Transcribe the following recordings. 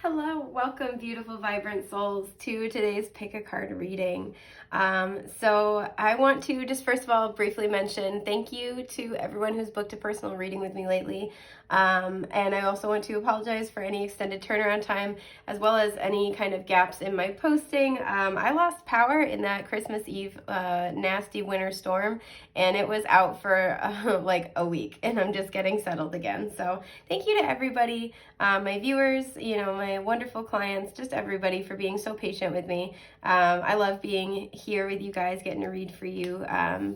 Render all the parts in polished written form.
Hello, welcome beautiful vibrant souls to today's pick a card reading. So I want to just first of all briefly mention thank you to everyone who's booked a personal reading with me lately. And I also want to apologize for any extended turnaround time as well as any kind of gaps in my posting. I lost power in that Christmas Eve nasty winter storm, and it was out for like a week, and I'm just getting settled again. So thank you to everybody, my viewers, my wonderful clients, just everybody for being so patient with me. I love being here with you guys, getting to read for you,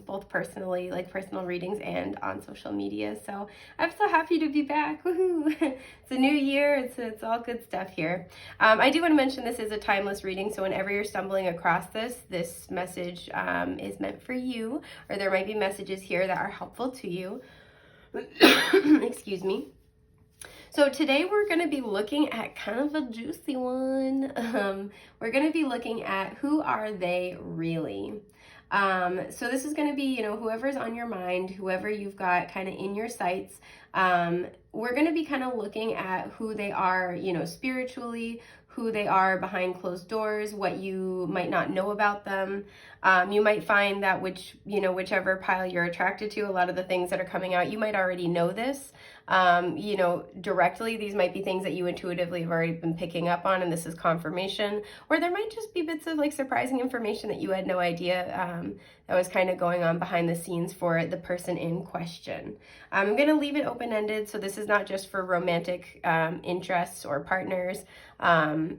both personally, like personal readings, and on social media. So I'm so happy to be back. Woohoo! It's a new year. It's all good stuff here. I do want to mention this is a timeless reading, so whenever you're stumbling across this message is meant for you, or there might be messages here that are helpful to you. Excuse me. So today we're going to be looking at kind of a juicy one. We're going to be looking at who are they really? So this is going to be, whoever's on your mind, whoever you've got kind of in your sights. We're going to be kind of looking at who they are, spiritually, who they are behind closed doors, what you might not know about them. You might find that whichever pile you're attracted to, a lot of the things that are coming out, you might already know this. Directly, these might be things that you intuitively have already been picking up on, and this is confirmation. Or there might just be bits of like surprising information that you had no idea that was kind of going on behind the scenes for the person in question. I'm going to leave it open-ended, so this is not just for romantic interests or partners, or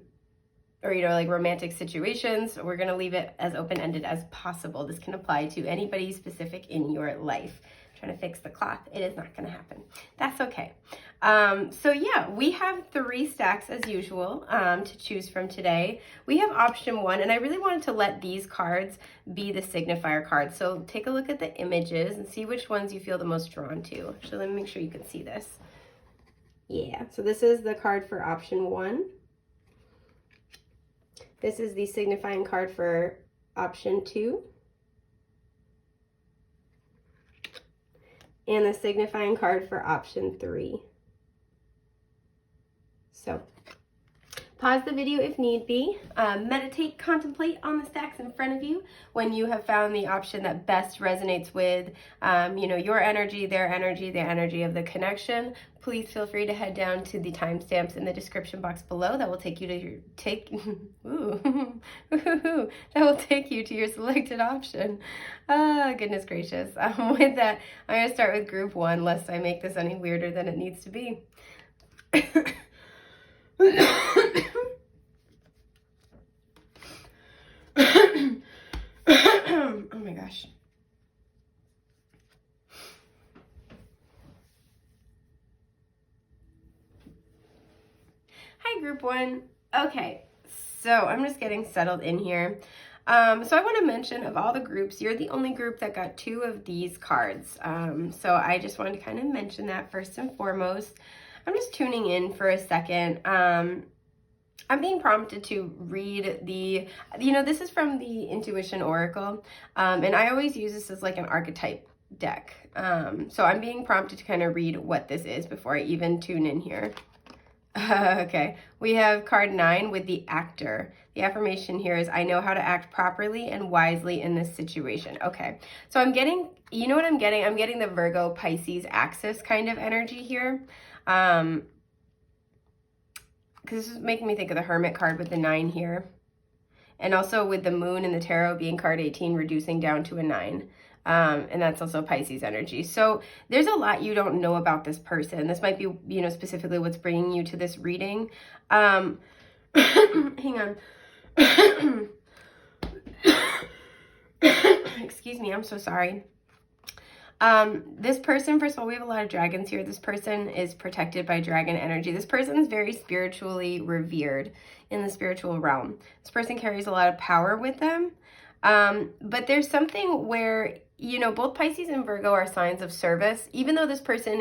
like romantic situations. We're going to leave it as open-ended as possible. This can apply to anybody specific in your life. Trying to fix the cloth. It is not going to happen. That's okay. So yeah, we have 3 stacks as usual to choose from today. We have option 1, and I really wanted to let these cards be the signifier cards. So take a look at the images and see which ones you feel the most drawn to. Actually, let me make sure you can see this. Yeah, so this is the card for option 1. This is the signifying card for option 2. And the signifying card for option 3. So pause the video if need be. Meditate, contemplate on the stacks in front of you when you have found the option that best resonates with, your energy, the energy of the connection. Please feel free to head down to the timestamps in the description box below. That will take you to your selected option. Goodness gracious. With that, I'm going to start with group 1, lest I make this any weirder than it needs to be. Oh my gosh. Hi, group 1. Okay, so I'm just getting settled in here. So I want to mention, of all the groups, you're the only group that got 2 of these cards. So I just wanted to kind of mention that first and foremost. I'm just tuning in for a second. I'm being prompted to read this is from the Intuition Oracle, and I always use this as like an archetype deck. So I'm being prompted to kind of read what this is before I even tune in here. Okay, we have card 9 with the actor. The affirmation here is, I know how to act properly and wisely in this situation. Okay, so I'm getting, what I'm getting? I'm getting the Virgo Pisces axis kind of energy here. Because this is making me think of the Hermit card with the 9 here. And also with the Moon in the Tarot being card 18, reducing down to a 9. And that's also Pisces energy. So there's a lot you don't know about this person. This might be, specifically what's bringing you to this reading. Hang on. Excuse me, I'm so sorry. This person, first of all, we have a lot of dragons here. This person is protected by dragon energy. This person is very spiritually revered in the spiritual realm. This person carries a lot of power with them. But there's something where, both Pisces and Virgo are signs of service. Even though this person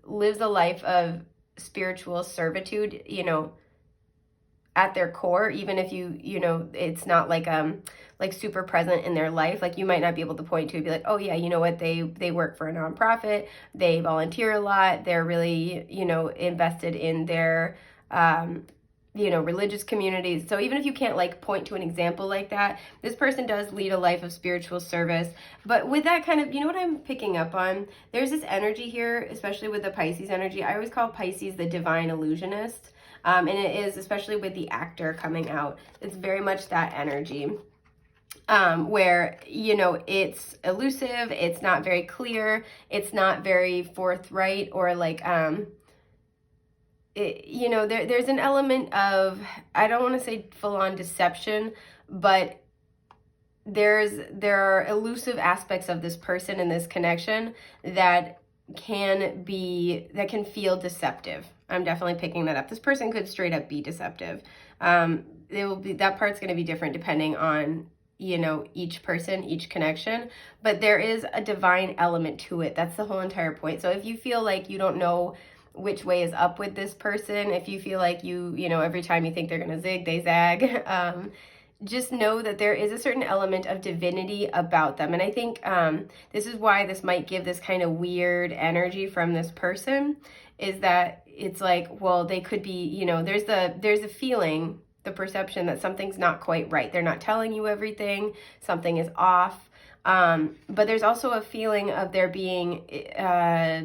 lives a life of spiritual servitude, at their core, even if it's not like super present in their life. Like you might not be able to point to and be like, oh yeah, you know what, they work for a nonprofit, they volunteer a lot, they're really, invested in their religious communities. So even if you can't like point to an example like that, this person does lead a life of spiritual service. But with that kind of, what I'm picking up on, there's this energy here, especially with the Pisces energy. I always call Pisces the divine illusionist. And it is, especially with the actor coming out, it's very much that energy. Where, it's elusive, it's not very clear, it's not very forthright, or like, there's an element of, I don't want to say full-on deception, but there are elusive aspects of this person and this connection that can feel deceptive. I'm definitely picking that up. This person could straight up be deceptive. That part's going to be different depending on each person, each connection, but there is a divine element to it. That's the whole entire point. So if you feel like you don't know which way is up with this person, if you feel like every time you think they're gonna zig, they zag, just know that there is a certain element of divinity about them. And I think this is why this might give this kind of weird energy from this person, is that it's like, well, they could be, there's a feeling, the perception that something's not quite right. They're not telling you everything. Something is off. But there's also a feeling of there being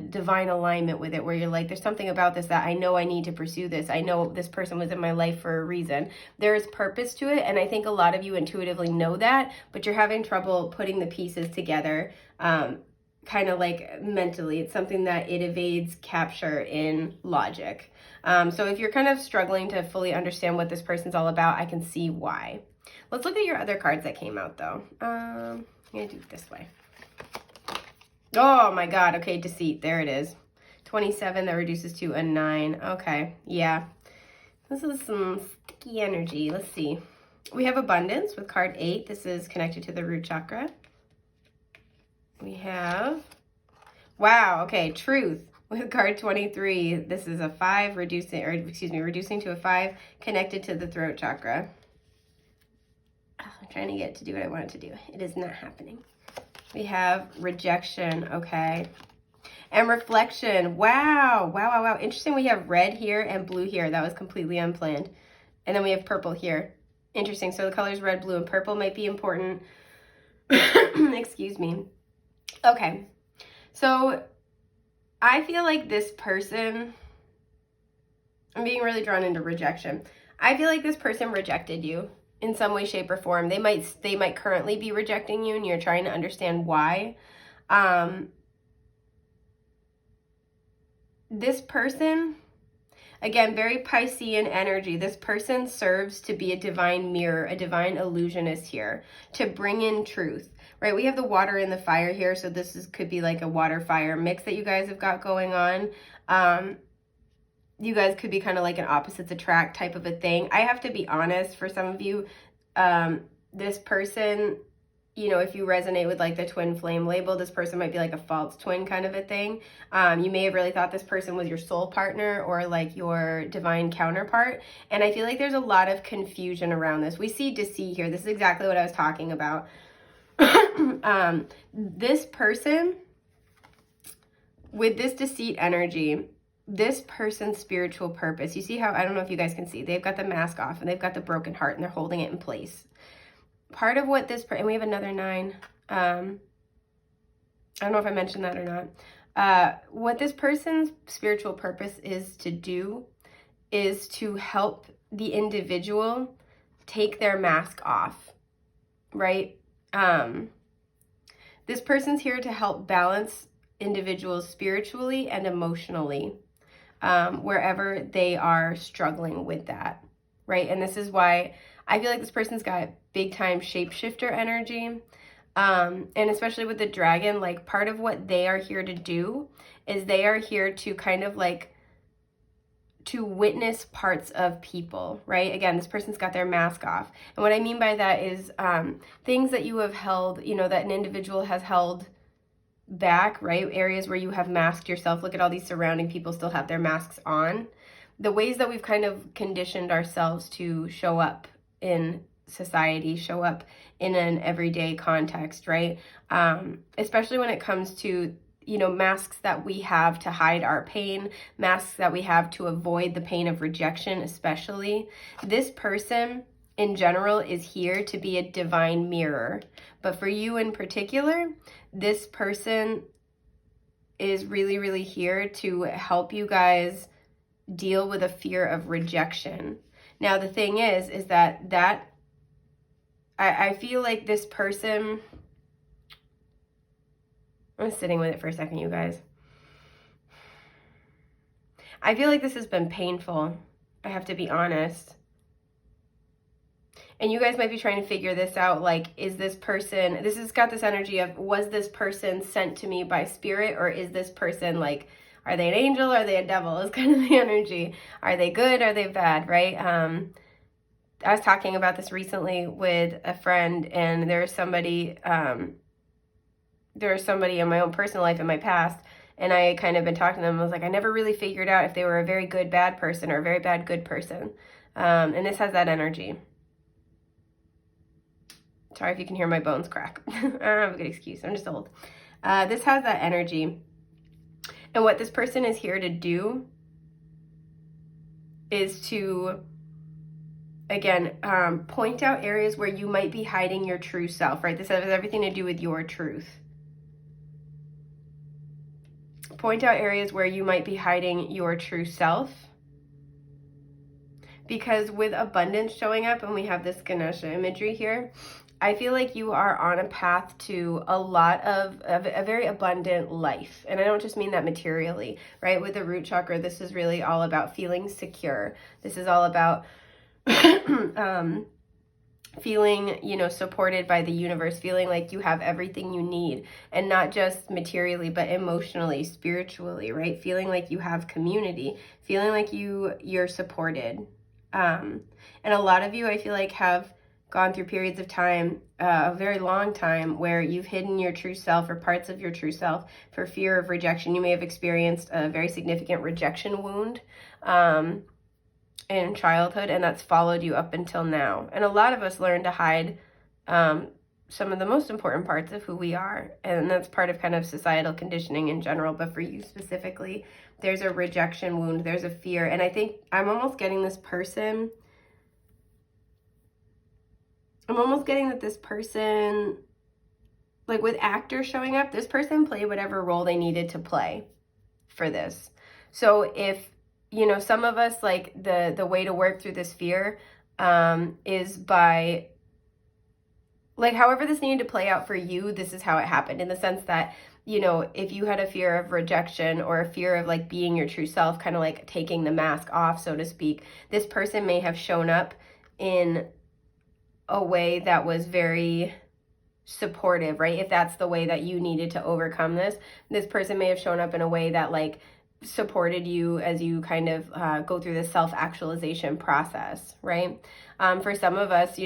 divine alignment with it, where you're like, there's something about this that I know I need to pursue this. I know this person was in my life for a reason. There is purpose to it. And I think a lot of you intuitively know that, but you're having trouble putting the pieces together, kind of like mentally. It's something that it evades capture in logic. So if you're kind of struggling to fully understand what this person's all about, I can see why. Let's look at your other cards that came out though. I'm gonna do it this way. Oh my God, okay, deceit, there it is. 27, that reduces to a 9. Okay, yeah. This is some sticky energy. Let's see. We have abundance with card 8. This is connected to the root chakra. We have, wow, okay, truth with card 23. This is a 5 reducing to a 5 connected to the throat chakra. Oh, I'm trying to get it to do what I want it to do. It is not happening. We have rejection, okay. And reflection, wow, wow, wow, wow. Interesting, we have red here and blue here. That was completely unplanned. And then we have purple here. Interesting, so the colors red, blue, and purple might be important. Excuse me. Okay, so I feel like this person, I'm being really drawn into rejection. I feel like this person rejected you in some way, shape, or form. They might currently be rejecting you, and you're trying to understand why. This person, again, very Piscean energy. This person serves to be a divine mirror, a divine illusionist here, to bring in truth, right? We have the water and the fire here, so this could be like a water-fire mix that you guys have got going on. You guys could be kind of like an opposites attract type of a thing. I have to be honest, for some of you, this person, if you resonate with like the twin flame label, this person might be like a false twin kind of a thing. You may have really thought this person was your soul partner or like your divine counterpart. And I feel like there's a lot of confusion around this. We see deceit here. This is exactly what I was talking about. This person with this deceit energy, this person's spiritual purpose, you see how, I don't know if you guys can see, they've got the mask off and they've got the broken heart and they're holding it in place. Part of what this, and we have another 9. I don't know if I mentioned that or not. What this person's spiritual purpose is to do is to help the individual take their mask off, right? This person's here to help balance individuals spiritually and emotionally, wherever they are struggling with that, right? And this is why I feel like this person's got big time shapeshifter energy. And especially with the dragon, like part of what they are here to do is they are here to kind of like to witness parts of people, right? Again, this person's got their mask off. And what I mean by that is things that you have held, that an individual has held back, right? Areas where you have masked yourself. Look at all these surrounding people still have their masks on. The ways that we've kind of conditioned ourselves to show up in society, show up in an everyday context, right? Especially when it comes to masks that we have to hide our pain, masks that we have to avoid the pain of rejection, especially. This person in general is here to be a divine mirror. But for you in particular, this person is really, really here to help you guys deal with a fear of rejection. Now, the thing is that I feel like this person, I'm sitting with it for a second, you guys. I feel like this has been painful. I have to be honest. And you guys might be trying to figure this out, like, is this person, this has got this energy of, was this person sent to me by spirit, or is this person, like, are they an angel, are they a devil, is kind of the energy. Are they good, are they bad, right? I was talking about this recently with a friend, and there was somebody in my own personal life in my past, and I kind of been talking to them. I was like, I never really figured out if they were a very good bad person or a very bad good person. And this has that energy. Sorry if you can hear my bones crack. I don't have a good excuse. I'm just old. This has that energy. And what this person is here to do is to, again, point out areas where you might be hiding your true self, right? This has everything to do with your truth. Point out areas where you might be hiding your true self. Because with abundance showing up, and we have this Ganesha imagery here, I feel like you are on a path to a lot of a very abundant life. And I don't just mean that materially, right? With the root chakra, this is really all about feeling secure. This is all about feeling, supported by the universe, feeling like you have everything you need, and not just materially, but emotionally, spiritually, right? Feeling like you have community, feeling like you're supported. And a lot of you, I feel like, have gone through periods of time, a very long time, where you've hidden your true self or parts of your true self for fear of rejection. You may have experienced a very significant rejection wound in childhood, and that's followed you up until now. And a lot of us learn to hide some of the most important parts of who we are, and that's part of kind of societal conditioning in general. But for you specifically, there's a rejection wound, there's a fear. And I think I'm almost getting this person, that this person, like with actors showing up, this person played whatever role they needed to play for this. So if, some of us, like the way to work through this fear is by, like, however this needed to play out for you, this is how it happened, in the sense that, if you had a fear of rejection or a fear of like being your true self, kind of like taking the mask off, so to speak, this person may have shown up in a way that was very supportive, right? If that's the way that you needed to overcome this person may have shown up in a way that like supported you as you kind of go through this self-actualization process, right? For some of us,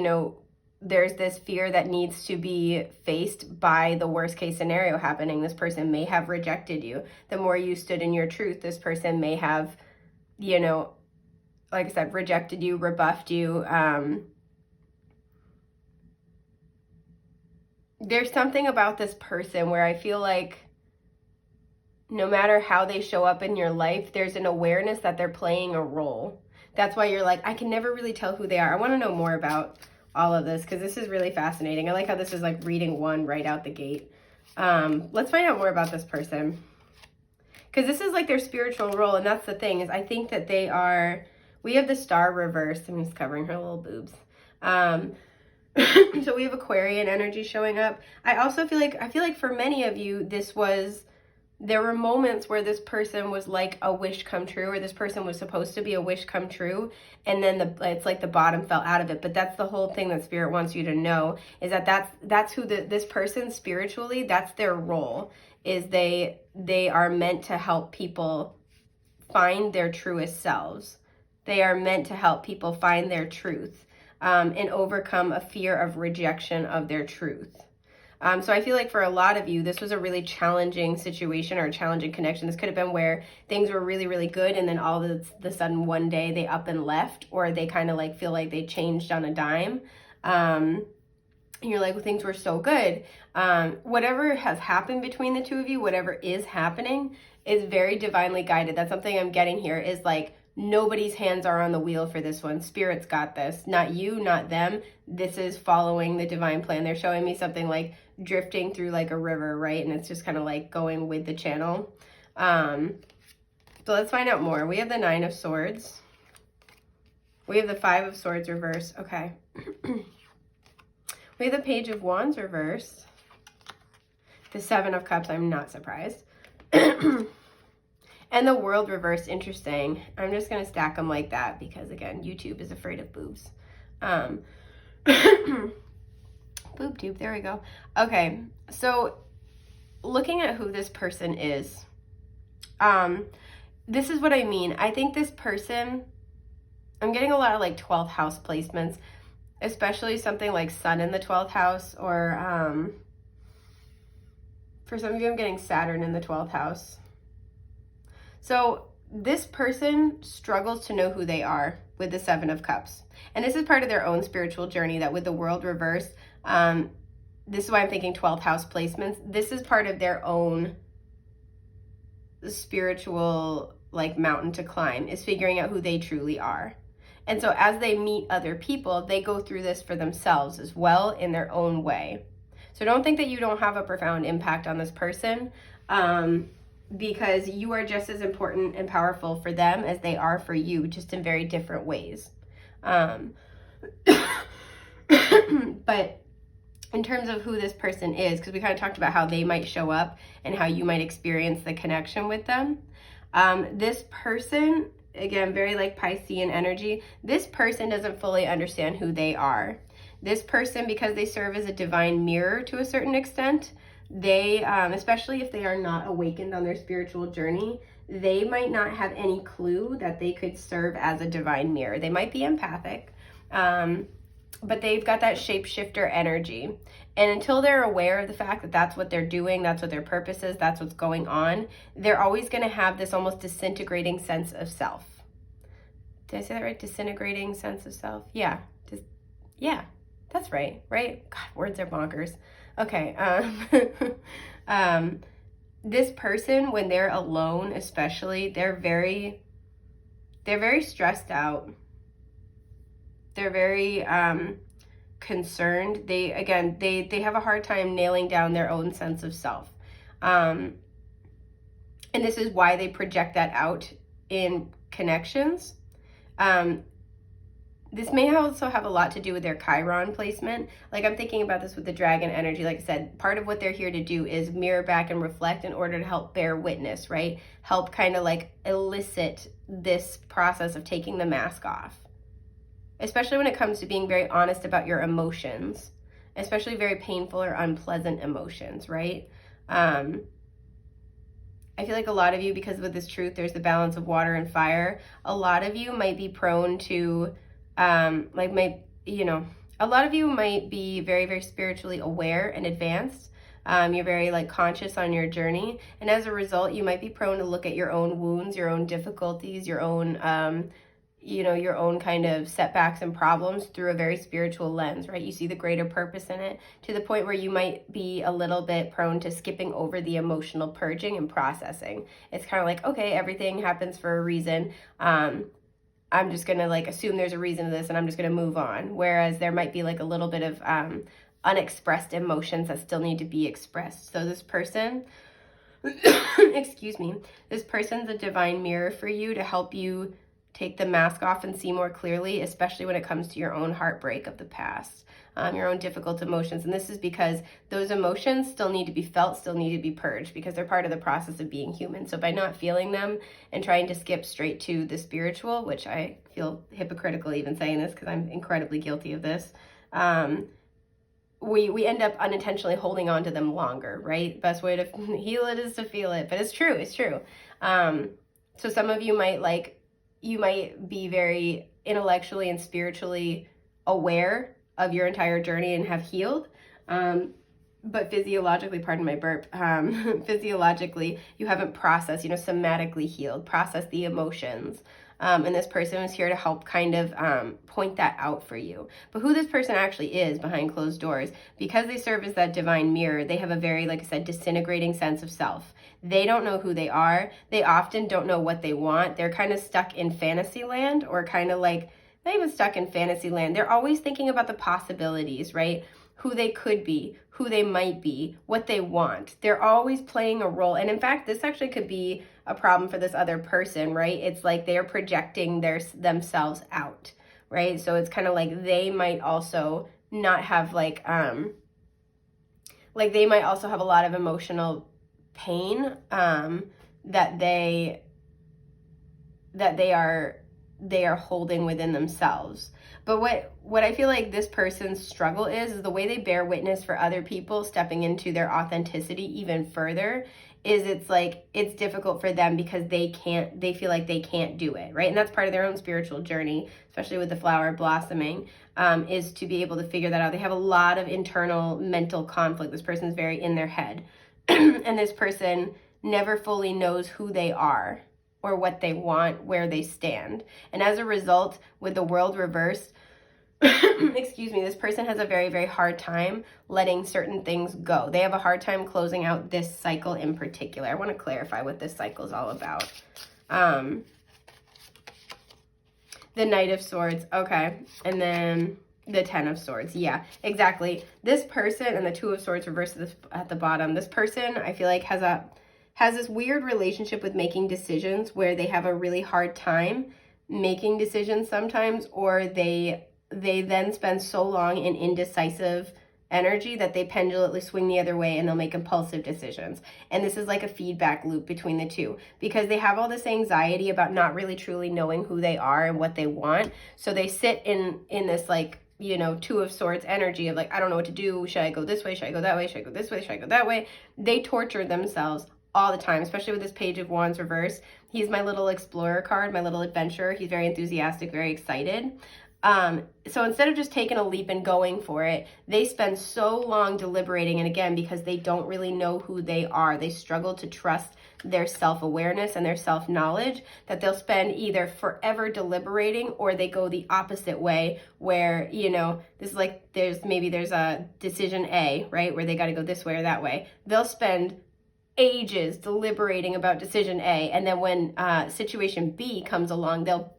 there's this fear that needs to be faced by the worst case scenario happening. This person may have rejected you. The more you stood in your truth, this person may have, like I said, rejected you, rebuffed you. There's something about this person where I feel like no matter how they show up in your life, there's an awareness that they're playing a role. That's why you're like, I can never really tell who they are. I want to know more about all of this because this is really fascinating. I like how this is like reading one right out the gate. Let's find out more about this person, because this is like their spiritual role. And that's the thing, is I think that they are, we have the star reversed. I'm just covering her little boobs. So we have Aquarian energy showing up. I feel like for many of you, there were moments where this person was like a wish come true, or this person was supposed to be a wish come true, and then it's like the bottom fell out of it. But that's the whole thing that Spirit wants you to know, is that that's who this person spiritually, that's their role, is they are meant to help people find their truest selves. They are meant to help people find their truth and overcome a fear of rejection of their truth. So I feel like for a lot of you, this was a really challenging situation or a challenging connection. This could have been where things were really, really good, and then all of a sudden one day they up and left, or they kind of like feel like they changed on a dime. and you're like, well, things were so good. Whatever has happened between the two of you, whatever is happening, is very divinely guided. That's something I'm getting here, is like, nobody's hands are on the wheel for this one. Spirit's got this. Not you, not them. This is following the divine plan. They're showing me something like drifting through like a river, right? And it's just kind of like going with the channel. So let's find out more. We have the 9 of Swords. We have the 5 of Swords reverse. Okay. We have the Page of Wands reverse. The 7 of Cups, I'm not surprised. And the World reverse, interesting. I'm just going to stack them like that because, again, YouTube is afraid of boobs. Boob tube, there we go. Okay, so looking at who this person is, this is what I mean. I think this person, I'm getting a lot of like 12th house placements, especially something like Sun in the 12th house, or for some of you, I'm getting Saturn in the 12th house. So this person struggles to know who they are with the 7 of Cups. And this is part of their own spiritual journey, that with the World reversed, this is why I'm thinking 12th house placements. This is part of their own spiritual like mountain to climb, is figuring out who they truly are. And so as they meet other people, they go through this for themselves as well in their own way. So don't think that you don't have a profound impact on this person, because you are just as important and powerful for them as they are for you, just in very different ways. But in terms of who this person is, because we kind of talked about how they might show up and how you might experience the connection with them. This person, again, very like Piscean energy, this person doesn't fully understand who they are. This person, because they serve as a divine mirror to a certain extent, they, especially if they are not awakened on their spiritual journey, they might not have any clue that they could serve as a divine mirror. They might be empathic, but they've got that shapeshifter energy. And until they're aware of the fact that that's what they're doing, that's what their purpose is, that's what's going on, they're always going to have this almost disintegrating sense of self. Did I say that right? Disintegrating sense of self? Yeah. Yeah, that's right, right? God, words are bonkers. Okay. This person, when they're alone, especially, they're very stressed out. They're very concerned. They have a hard time nailing down their own sense of self. And this is why they project that out in connections. This may also have a lot to do with their Chiron placement. Like, I'm thinking about this with the dragon energy. Like I said, part of what they're here to do is mirror back and reflect in order to help bear witness, right? Help kind of like elicit this process of taking the mask off. Especially when it comes to being very honest about your emotions, especially very painful or unpleasant emotions, right? I feel like a lot of you, because with this truth, there's the balance of water and fire. A lot of you might be prone to, a lot of you might be very, very spiritually aware and advanced. You're very like conscious on your journey. And as a result, you might be prone to look at your own wounds, your own difficulties, your own, your own kind of setbacks and problems through a very spiritual lens, right? You see the greater purpose in it, to the point where you might be a little bit prone to skipping over the emotional purging and processing. It's kind of like, okay, everything happens for a reason. I'm just going to like assume there's a reason to this and I'm just going to move on. Whereas there might be like a little bit of unexpressed emotions that still need to be expressed. So this person, excuse me, this person's a divine mirror for you to help you take the mask off and see more clearly, especially when it comes to your own heartbreak of the past, your own difficult emotions. And this is because those emotions still need to be felt, still need to be purged, because they're part of the process of being human. So by not feeling them and trying to skip straight to the spiritual, which I feel hypocritical even saying this because I'm incredibly guilty of this, we end up unintentionally holding on to them longer, right? Best way to heal it is to feel it. But it's true. So some of you might be very intellectually and spiritually aware of your entire journey and have healed. but physiologically, pardon my burp, physiologically, you haven't processed, somatically healed, processed the emotions. And this person is here to help kind of point that out for you. But who this person actually is behind closed doors, because they serve as that divine mirror, they have a very, like I said, disintegrating sense of self. They don't know who they are. They often don't know what they want. They're kind of stuck in fantasy land, or kind of like, not even stuck in fantasy land. They're always thinking about the possibilities, right? Who they could be, who they might be, what they want. They're always playing a role. And in fact, this actually could be a problem for this other person, right? It's like they're projecting themselves out, right? So it's kind of like they might also not have like they might also have a lot of emotional pain that they are holding within themselves. But what I feel like this person's struggle is the way they bear witness for other people stepping into their authenticity even further. It's like it's difficult for them because they feel like they can't do it, right? And that's part of their own spiritual journey, especially with the flower blossoming, is to be able to figure that out. They have a lot of internal mental conflict. This person's very in their head. And this person never fully knows who they are or what they want, where they stand. And as a result, with the world reversed, excuse me, this person has a very, very hard time letting certain things go. They have a hard time closing out this cycle in particular. I want to clarify what this cycle is all about. The Knight of Swords, okay, and then the Ten of Swords. Yeah, exactly. This person, and the Two of Swords reversed at the bottom. This person, I feel like, has this weird relationship with making decisions where they have a really hard time making decisions sometimes, or they then spend so long in indecisive energy that they pendulally swing the other way and they'll make impulsive decisions. And this is like a feedback loop between the two, because they have all this anxiety about not really truly knowing who they are and what they want. So they sit in this like, Two of Swords energy of like, I don't know what to do. Should I go this way? Should I go that way? Should I go this way? Should I go that way? They torture themselves all the time, especially with this Page of Wands reverse. He's my little explorer card, my little adventurer. He's very enthusiastic, very excited. So instead of just taking a leap and going for it, they spend so long deliberating. And again, because they don't really know who they are, they struggle to trust their self-awareness and their self-knowledge, that they'll spend either forever deliberating, or they go the opposite way where, this is like, there's a decision A, right? Where they got to go this way or that way. They'll spend ages deliberating about decision A. And then when situation B comes along, they'll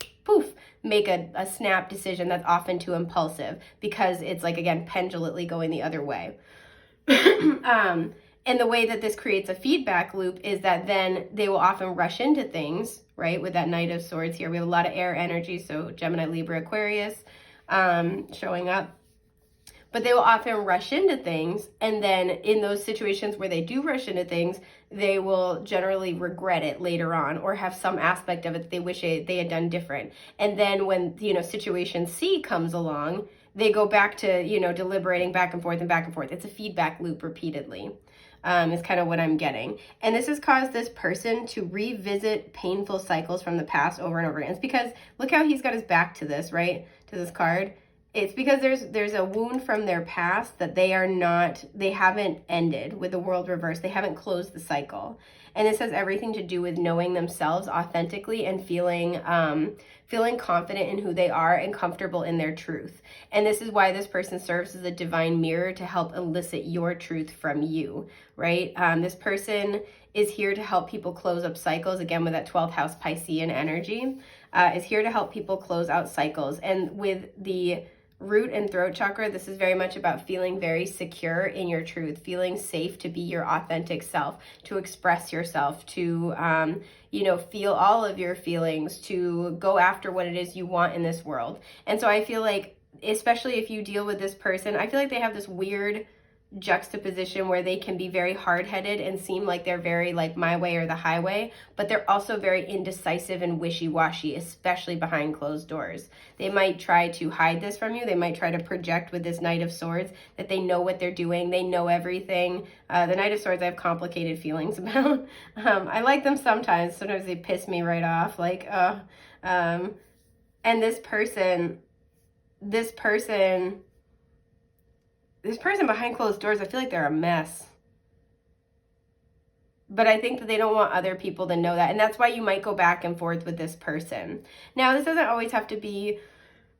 make a snap decision that's often too impulsive, because it's like, again, pendulately going the other way. And the way that this creates a feedback loop is that then they will often rush into things, right? With that Knight of Swords here, we have a lot of air energy, so Gemini, Libra, Aquarius showing up. But they will often rush into things, and then in those situations where they do rush into things, they will generally regret it later on, or have some aspect of it that they wish they had done different. And then when, situation C comes along, they go back to, deliberating back and forth and back and forth. It's a feedback loop repeatedly. Is kind of what I'm getting. And this has caused this person to revisit painful cycles from the past over and over again. It's because, look how he's got his back to this, right? To this card. It's because there's a wound from their past that they haven't ended with the world reverse. They haven't closed the cycle. And this has everything to do with knowing themselves authentically and feeling confident in who they are and comfortable in their truth. And this is why this person serves as a divine mirror to help elicit your truth from you, right? This person is here to help people close up cycles, again, with that 12th house Piscean energy, is here to help people close out cycles. And with the root and throat chakra, this is very much about feeling very secure in your truth, feeling safe to be your authentic self, to express yourself, to feel all of your feelings, to go after what it is you want in this world. And so I feel like, especially if you deal with this person, I feel like they have this weird juxtaposition where they can be very hard-headed and seem like they're very like my way or the highway, but they're also very indecisive and wishy-washy, especially behind closed doors. They might try to hide this from you. They might try to project with this Knight of Swords that they know what they're doing. They know everything. The Knight of Swords I have complicated feelings about. I like them sometimes. Sometimes they piss me right off. And this person this person behind closed doors, I feel like they're a mess. But I think that they don't want other people to know that. And that's why you might go back and forth with this person. Now, this doesn't always have to be,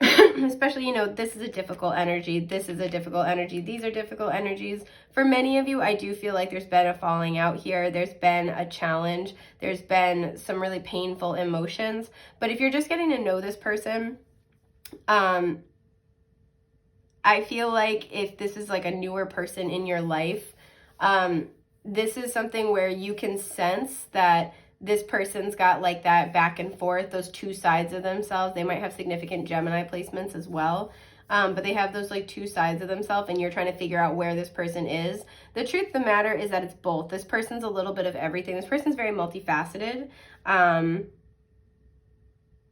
especially, you know, this is a difficult energy. This is a difficult energy. These are difficult energies. For many of you, I do feel like there's been a falling out here. There's been a challenge. There's been some really painful emotions. But if you're just getting to know this person, I feel like if this is like a newer person in your life, this is something where you can sense that this person's got like that back and forth, those two sides of themselves. They might have significant Gemini placements as well, but they have those like two sides of themselves, and you're trying to figure out where this person is. The truth of the matter is that it's both. This person's a little bit of everything. This person's very multifaceted.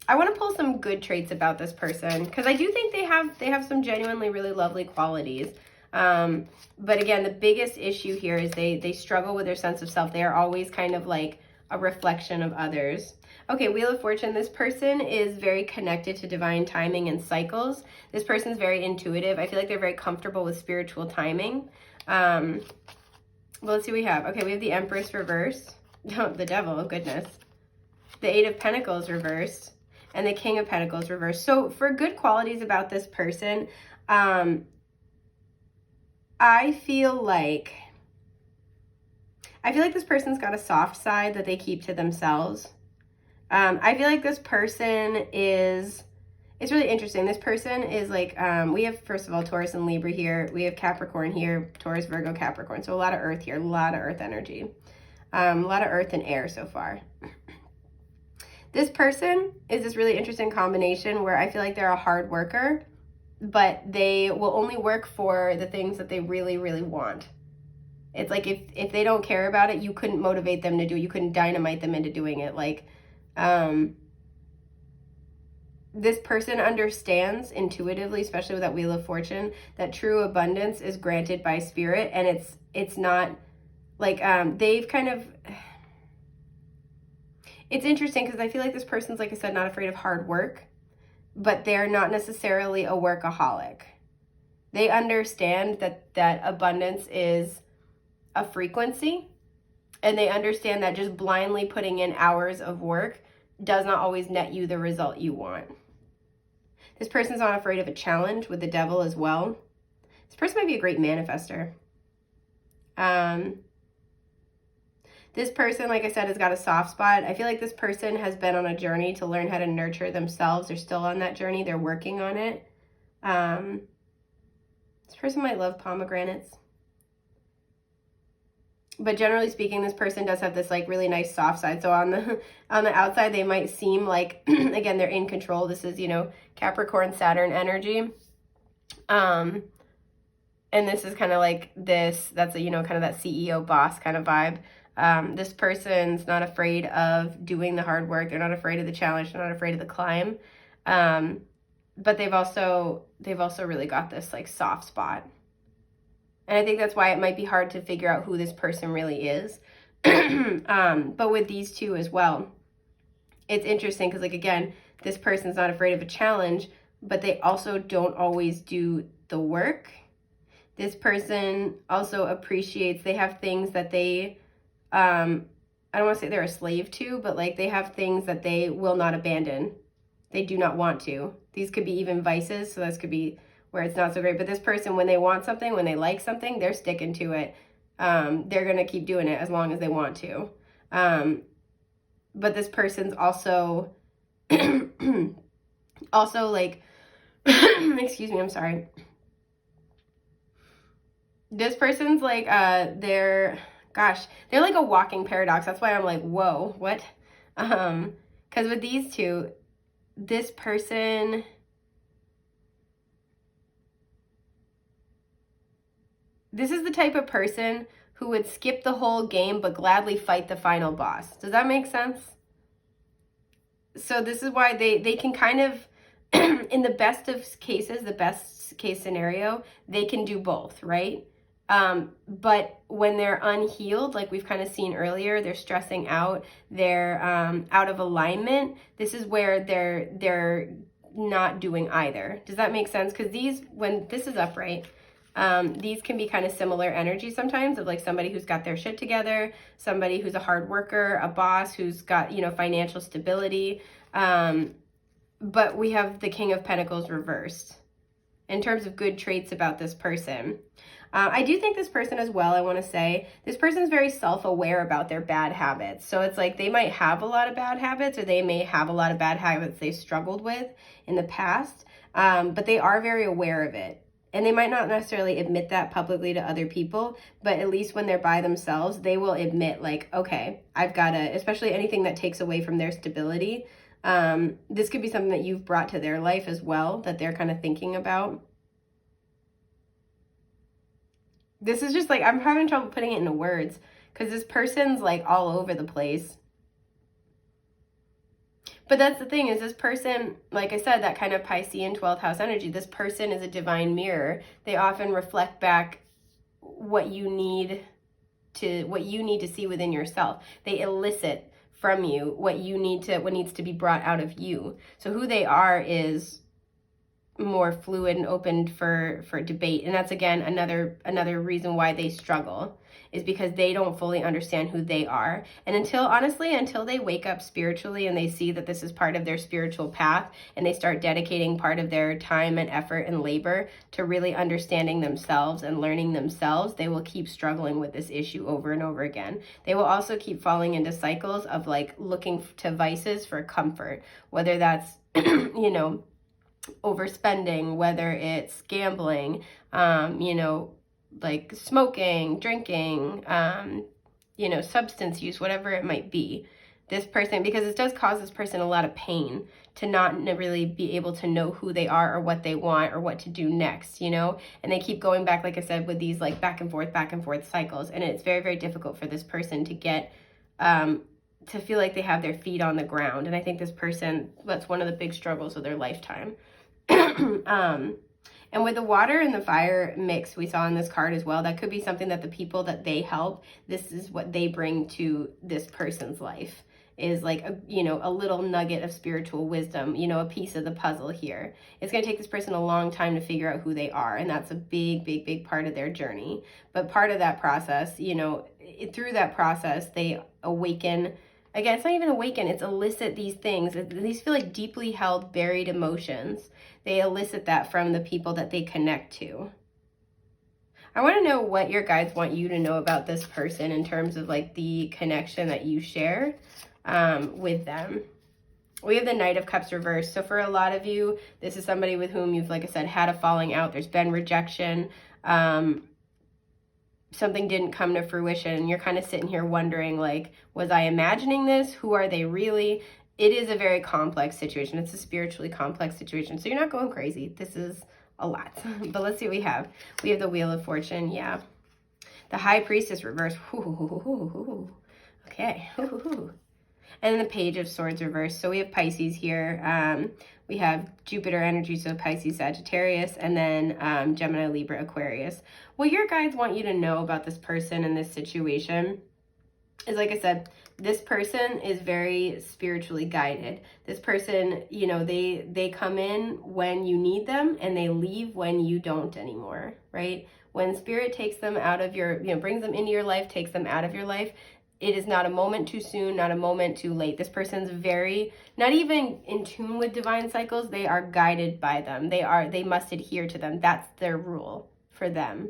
I want to pull some good traits about this person, because I do think they have some genuinely really lovely qualities. But again, the biggest issue here is they struggle with their sense of self. They are always kind of like a reflection of others. Okay, Wheel of Fortune. This person is very connected to divine timing and cycles. This person's very intuitive. I feel like they're very comfortable with spiritual timing. Well, let's see what we have. Okay, we have the Empress reversed. Oh, the Devil, oh goodness. The Eight of Pentacles reversed. And the King of Pentacles reversed. So for good qualities about this person, I feel like this person's got a soft side that they keep to themselves. I feel like this person is, it's really interesting. This person is like, we have, first of all, Taurus and Libra here. We have Capricorn here, Taurus, Virgo, Capricorn. So a lot of earth here, a lot of earth energy. A lot of earth and air so far. This person is this really interesting combination where I feel like they're a hard worker, but they will only work for the things that they really, really want. It's like if they don't care about it, you couldn't motivate them to do it. You couldn't dynamite them into doing it. Like, this person understands intuitively, especially with that Wheel of Fortune, that true abundance is granted by spirit, and it's not like they've kind of. It's interesting because I feel like this person's, like I said, not afraid of hard work, but they're not necessarily a workaholic. They understand that abundance is a frequency, and they understand that just blindly putting in hours of work does not always net you the result you want. This person's not afraid of a challenge with the Devil as well. This person might be a great manifester. This person, like I said, has got a soft spot. I feel like this person has been on a journey to learn how to nurture themselves. They're still on that journey. They're working on it. This person might love pomegranates. But generally speaking, this person does have this like really nice soft side. So on the outside, they might seem like, again, they're in control. This is, you know, Capricorn, Saturn energy. And this is kind of like this, that's a, you know, kind of that CEO boss kind of vibe. This person's not afraid of doing the hard work. They're not afraid of the challenge. They're not afraid of the climb. But they've also really got this like soft spot. And I think that's why it might be hard to figure out who this person really is. But with these two as well, it's interesting because, like, again, this person's not afraid of a challenge, but they also don't always do the work. This person also appreciates, they have things that they, I don't want to say they're a slave to, but like they have things that they will not abandon. They do not want to. These could be even vices, so this could be where it's not so great. But this person, when they want something, when they like something, they're sticking to it. They're going to keep doing it as long as they want to. But this person's also, also like, excuse me, I'm sorry. This person's like, they're like a walking paradox. That's why I'm like, whoa, what? Because with these two, this person, this is the type of person who would skip the whole game but gladly fight the final boss. Does that make sense? So this is why they can kind of, in the best of cases, the best case scenario, they can do both, right? But when they're unhealed, like we've kind of seen earlier, they're stressing out, they're out of alignment. This is where they're not doing either. Does that make sense? Because these, when this is upright, These can be kind of similar energy sometimes, of like somebody who's got their shit together, somebody who's a hard worker, a boss who's got, you know, financial stability. But we have the King of Pentacles reversed in terms of good traits about this person. I do think this person as well, I want to say, this person's very self-aware about their bad habits. So it's like they might have a lot of bad habits, or they may have a lot of bad habits they've struggled with in the past, but they are very aware of it. And they might not necessarily admit that publicly to other people, but at least when they're by themselves, they will admit like, okay, I've got to, especially anything that takes away from their stability. This could be something that you've brought to their life as well, that they're kind of thinking about. This is just like, I'm having trouble putting it into words because this person's like all over the place. But that's the thing, is this person, like I said, that kind of Piscean 12th house energy, this person is a divine mirror. They often reflect back what you need to see within yourself. They elicit from you what needs to be brought out of you. So who they are is more fluid and open for debate. And that's, again, another reason why they struggle, is because they don't fully understand who they are. And until they wake up spiritually and they see that this is part of their spiritual path, and they start dedicating part of their time and effort and labor to really understanding themselves and learning themselves, they will keep struggling with this issue over and over again. They will also keep falling into cycles of like looking to vices for comfort, whether that's, you know, overspending, whether it's gambling, you know, like smoking, drinking, you know, substance use, whatever it might be. This person, because it does cause this person a lot of pain to not really be able to know who they are or what they want or what to do next, you know, and they keep going back, like I said, with these like back and forth cycles. And it's very, very difficult for this person to get, to feel like they have their feet on the ground. And I think this person, that's one of the big struggles of their lifetime. And with the water and the fire mix we saw in this card as well, that could be something that the people that they help, this is what they bring to this person's life, is like a little nugget of spiritual wisdom, you know, a piece of the puzzle here. It's going to take this person a long time to figure out who they are, and that's a big part of their journey. But part of that process, you know, through that process, they awaken. Again, it's not even awaken, it's elicit these things. These feel like deeply held, buried emotions. They elicit that from the people that they connect to. I want to know what your guides want you to know about this person in terms of like the connection that you share with them. We have the Knight of Cups reversed. So for a lot of you, this is somebody with whom you've, like I said, had a falling out. There's been rejection. Something didn't come to fruition. You're kind of sitting here wondering, like, was I imagining this? Who are they really? It is a very complex situation. It's a spiritually complex situation. So you're not going crazy. This is a lot. But let's see what we have. We have the Wheel of Fortune. Yeah. The High Priestess reversed. Okay. And then the Page of Swords reversed. So we have Pisces here. We have Jupiter energy, so Pisces, Sagittarius, and then Gemini, Libra, Aquarius. What your guides want you to know about this person in this situation is, like I said, this person is very spiritually guided. This person, you know, they come in when you need them and they leave when you don't anymore, right? When spirit takes them out of your, you know, brings them into your life, takes them out of your life, it is not a moment too soon, not a moment too late. This person's very, not even in tune with divine cycles. They are guided by them. They must adhere to them. That's their rule for them.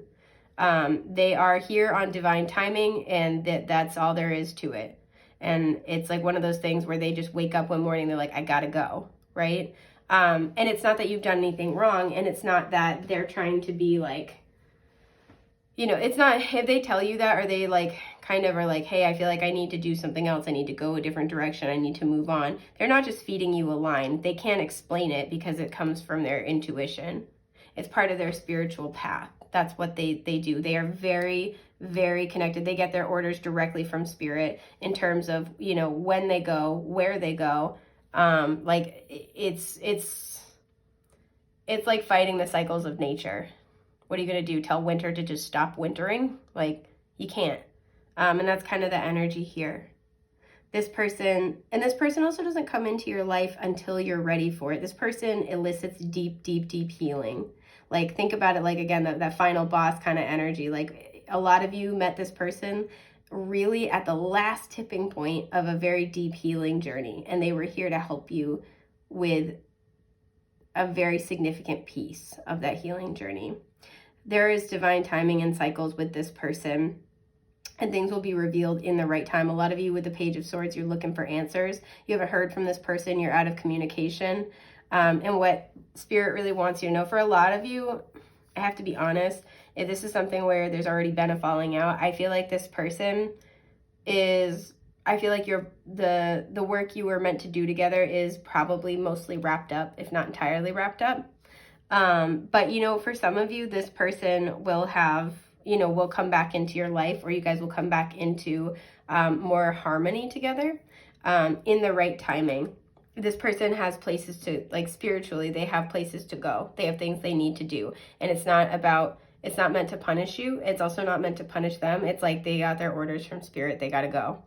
They are here on divine timing, and that's all there is to it. And it's like one of those things where they just wake up one morning, they're like, I gotta go, right? And it's not that you've done anything wrong, and it's not that they're trying to be like, you know, it's not, if they tell you that, or they like kind of are like, hey, I feel like I need to do something else. I need to go a different direction. I need to move on. They're not just feeding you a line. They can't explain it because it comes from their intuition. It's part of their spiritual path. That's what they do. They are very, very connected. They get their orders directly from spirit in terms of, you know, when they go, where they go. Like it's like fighting the cycles of nature. What are you going to do? Tell winter to just stop wintering? Like, you can't. And that's kind of the energy here. This person also doesn't come into your life until you're ready for it. This person elicits deep, deep, deep healing. Like, think about it like, again, that final boss kind of energy. Like, a lot of you met this person really at the last tipping point of a very deep healing journey, and they were here to help you with a very significant piece of that healing journey. There is divine timing and cycles with this person, and things will be revealed in the right time. A lot of you with the Page of Swords, you're looking for answers. You haven't heard from this person, you're out of communication. And what Spirit really wants you to know, for a lot of you, I have to be honest, if this is something where there's already been a falling out, I feel like this person is, I feel like the work you were meant to do together is probably mostly wrapped up, if not entirely wrapped up. But, you know, for some of you, this person will have, you know, will come back into your life, or you guys will come back into more harmony together in the right timing. This person has places to, like, spiritually, they have places to go. They have things they need to do. And it's not meant to punish you. It's also not meant to punish them. It's like they got their orders from Spirit. They got to go.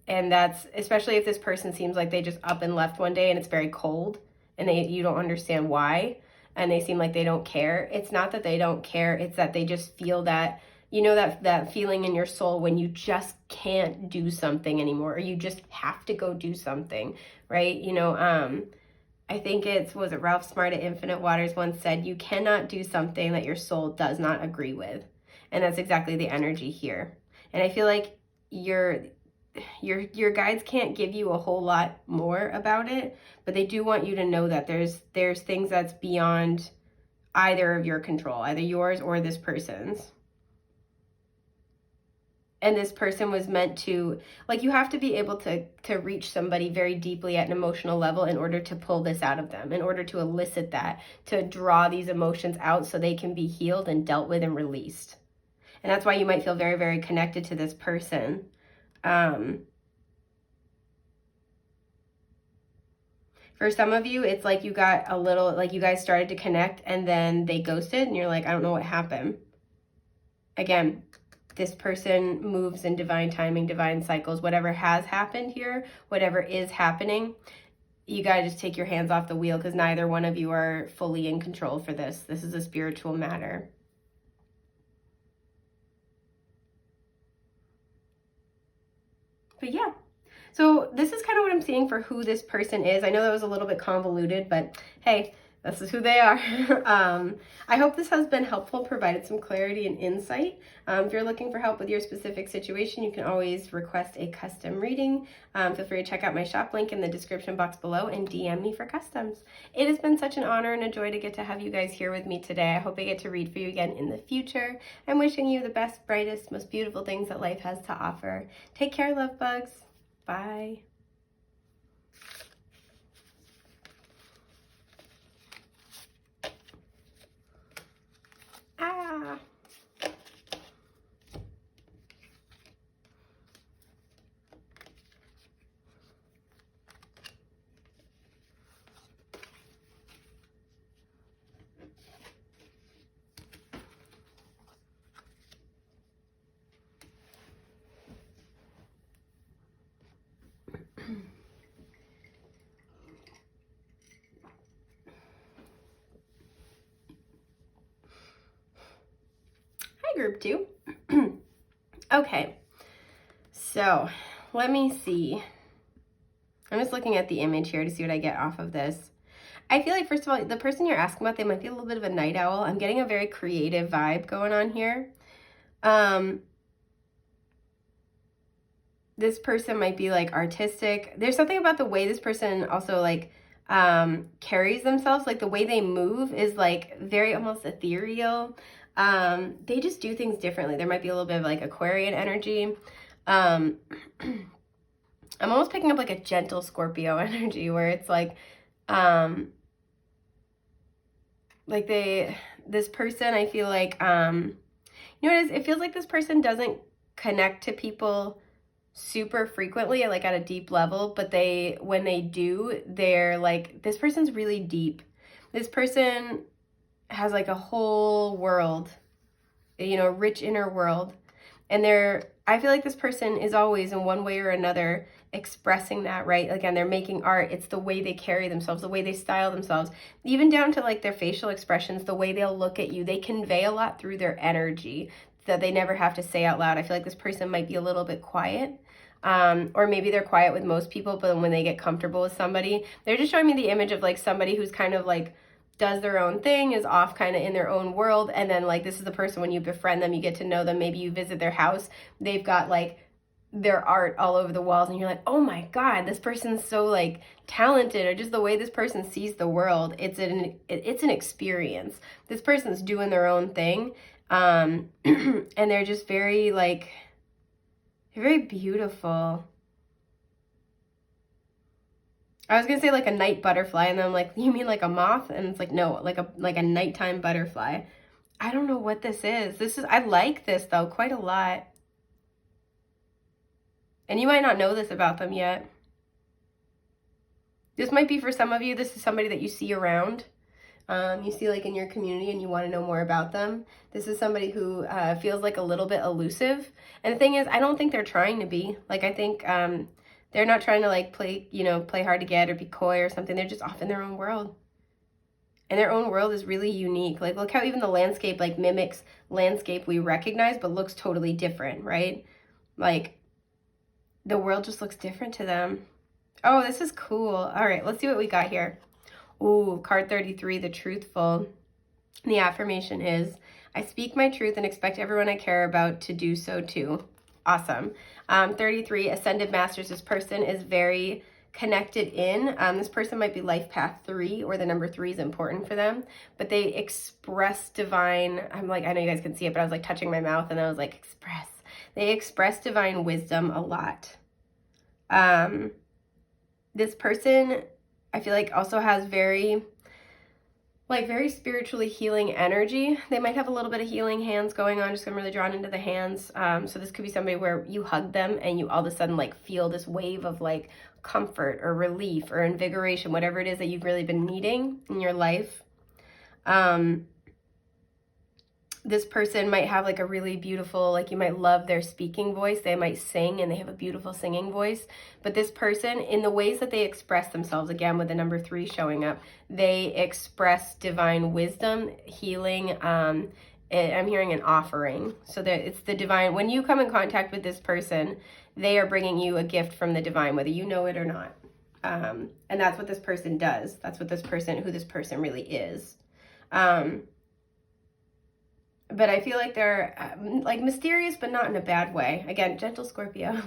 And that's, especially if this person seems like they just up and left one day and it's very cold and you don't understand why, and they seem like they don't care. It's not that they don't care. It's that they just feel that, you know, that feeling in your soul when you just can't do something anymore, or you just have to go do something, right? You know, I think was it Ralph Smart at Infinite Waters once said, you cannot do something that your soul does not agree with. And that's exactly the energy here. And I feel like your guides can't give you a whole lot more about it, but they do want you to know that there's things that's beyond either of your control, either yours or this person's. And this person was meant to, like, you have to be able to reach somebody very deeply at an emotional level in order to pull this out of them, in order to elicit that, to draw these emotions out so they can be healed and dealt with and released. And that's why you might feel very, very connected to this person. For some of you, it's like you got a little, like, you guys started to connect and then they ghosted and you're like, I don't know what happened. Again, this person moves in divine timing, divine cycles. Whatever has happened here, whatever is happening, you gotta just take your hands off the wheel, because neither one of you are fully in control for this. This is a spiritual matter. But yeah, so this is kind of what I'm seeing for who this person is. I know that was a little bit convoluted, but hey, this is who they are. I hope this has been helpful, provided some clarity and insight. If you're looking for help with your specific situation, you can always request a custom reading. Feel free to check out my shop link in the description box below and DM me for customs. It has been such an honor and a joy to get to have you guys here with me today. I hope I get to read for you again in the future. I'm wishing you the best, brightest, most beautiful things that life has to offer. Take care, love bugs. Bye. Ah. Group 2. Okay, so let me see. I'm just looking at the image here to see what I get off of this. I feel like, first of all, the person you're asking about, they might be a little bit of a night owl. I'm getting a very creative vibe going on here. This person might be like artistic. There's something about the way this person also like carries themselves, like the way they move is like very almost ethereal. They just do things differently. There might be a little bit of like Aquarian energy. I'm almost picking up like a gentle Scorpio energy where it's like this person, I feel like, you know what it is? It feels like this person doesn't connect to people super frequently, like at a deep level, but when they do, they're like, this person's really deep. This person has like a whole world, you know, rich inner world. And I feel like this person is always in one way or another expressing that, right? Again, they're making art. It's the way they carry themselves, the way they style themselves, even down to like their facial expressions, the way they'll look at you. They convey a lot through their energy that they never have to say out loud. I feel like this person might be a little bit quiet. Or maybe they're quiet with most people, but when they get comfortable with somebody, they're just showing me the image of like somebody who's kind of like does their own thing, is off kind of in their own world. And then like, this is the person, when you befriend them, you get to know them, maybe you visit their house, they've got like their art all over the walls, and you're like, oh my God, this person's so like talented, or just the way this person sees the world. It's an experience. This person's doing their own thing. And they're just very like, very beautiful. I was gonna say like a night butterfly, and then I'm like, you mean like a moth? And it's like, no, like a nighttime butterfly. I don't know what this is. I like this though, quite a lot. And you might not know this about them yet. This might be for some of you, this is somebody that you see around. You see like in your community and you want to know more about them. This is somebody who feels like a little bit elusive. And the thing is, I don't think they're trying to be. Like, I think they're not trying to like play hard to get or be coy or something. They're just off in their own world. And their own world is really unique. Like, look how even the landscape like mimics landscape we recognize, but looks totally different, right? Like, the world just looks different to them. Oh, this is cool. All right, let's see what we got here. Ooh, card 33, the truthful. The affirmation is, I speak my truth and expect everyone I care about to do so too. Awesome. 33, ascended masters. This person is very connected in. This person might be life path 3, or the number 3 is important for them, but they express divine, I'm like, I know you guys can see it, but I was like touching my mouth and I was like, express. They express divine wisdom a lot. This person, I feel like, also has very spiritually healing energy. They might have a little bit of healing hands going on, just I'm really drawn into the hands. So this could be somebody where you hug them and you all of a sudden like feel this wave of like comfort or relief or invigoration, whatever it is that you've really been needing in your life. This person might have like a really beautiful, like you might love their speaking voice. They might sing and they have a beautiful singing voice. But this person, in the ways that they express themselves, again with the number 3 showing up, they express divine wisdom, healing, I'm hearing an offering. So that it's the divine. When you come in contact with this person, they are bringing you a gift from the divine, whether you know it or not. And that's what this person does. That's what who this person really is. But I feel like they're like mysterious, but not in a bad way. Again, gentle Scorpio.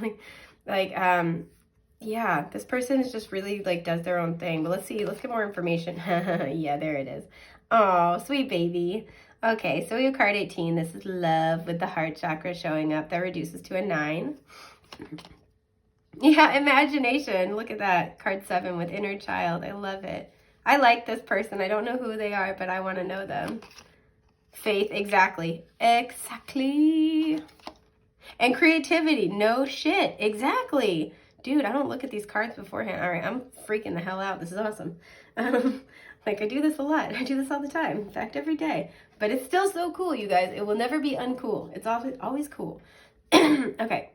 Yeah, this person is just really like does their own thing. But let's see, let's get more information. Yeah, there it is. Oh, sweet baby. Okay, so we have card 18. This is love with the heart chakra showing up. That reduces to a 9. Yeah, imagination. Look at that. Card 7 with inner child. I love it. I like this person. I don't know who they are, but I want to know them. Faith, exactly. Exactly. And creativity, no shit, exactly. Dude, I don't look at these cards beforehand. All right, I'm freaking the hell out. This is awesome. Like, I do this a lot. I do this all the time. In fact, every day. But it's still so cool, you guys. It will never be uncool. It's always cool. Okay.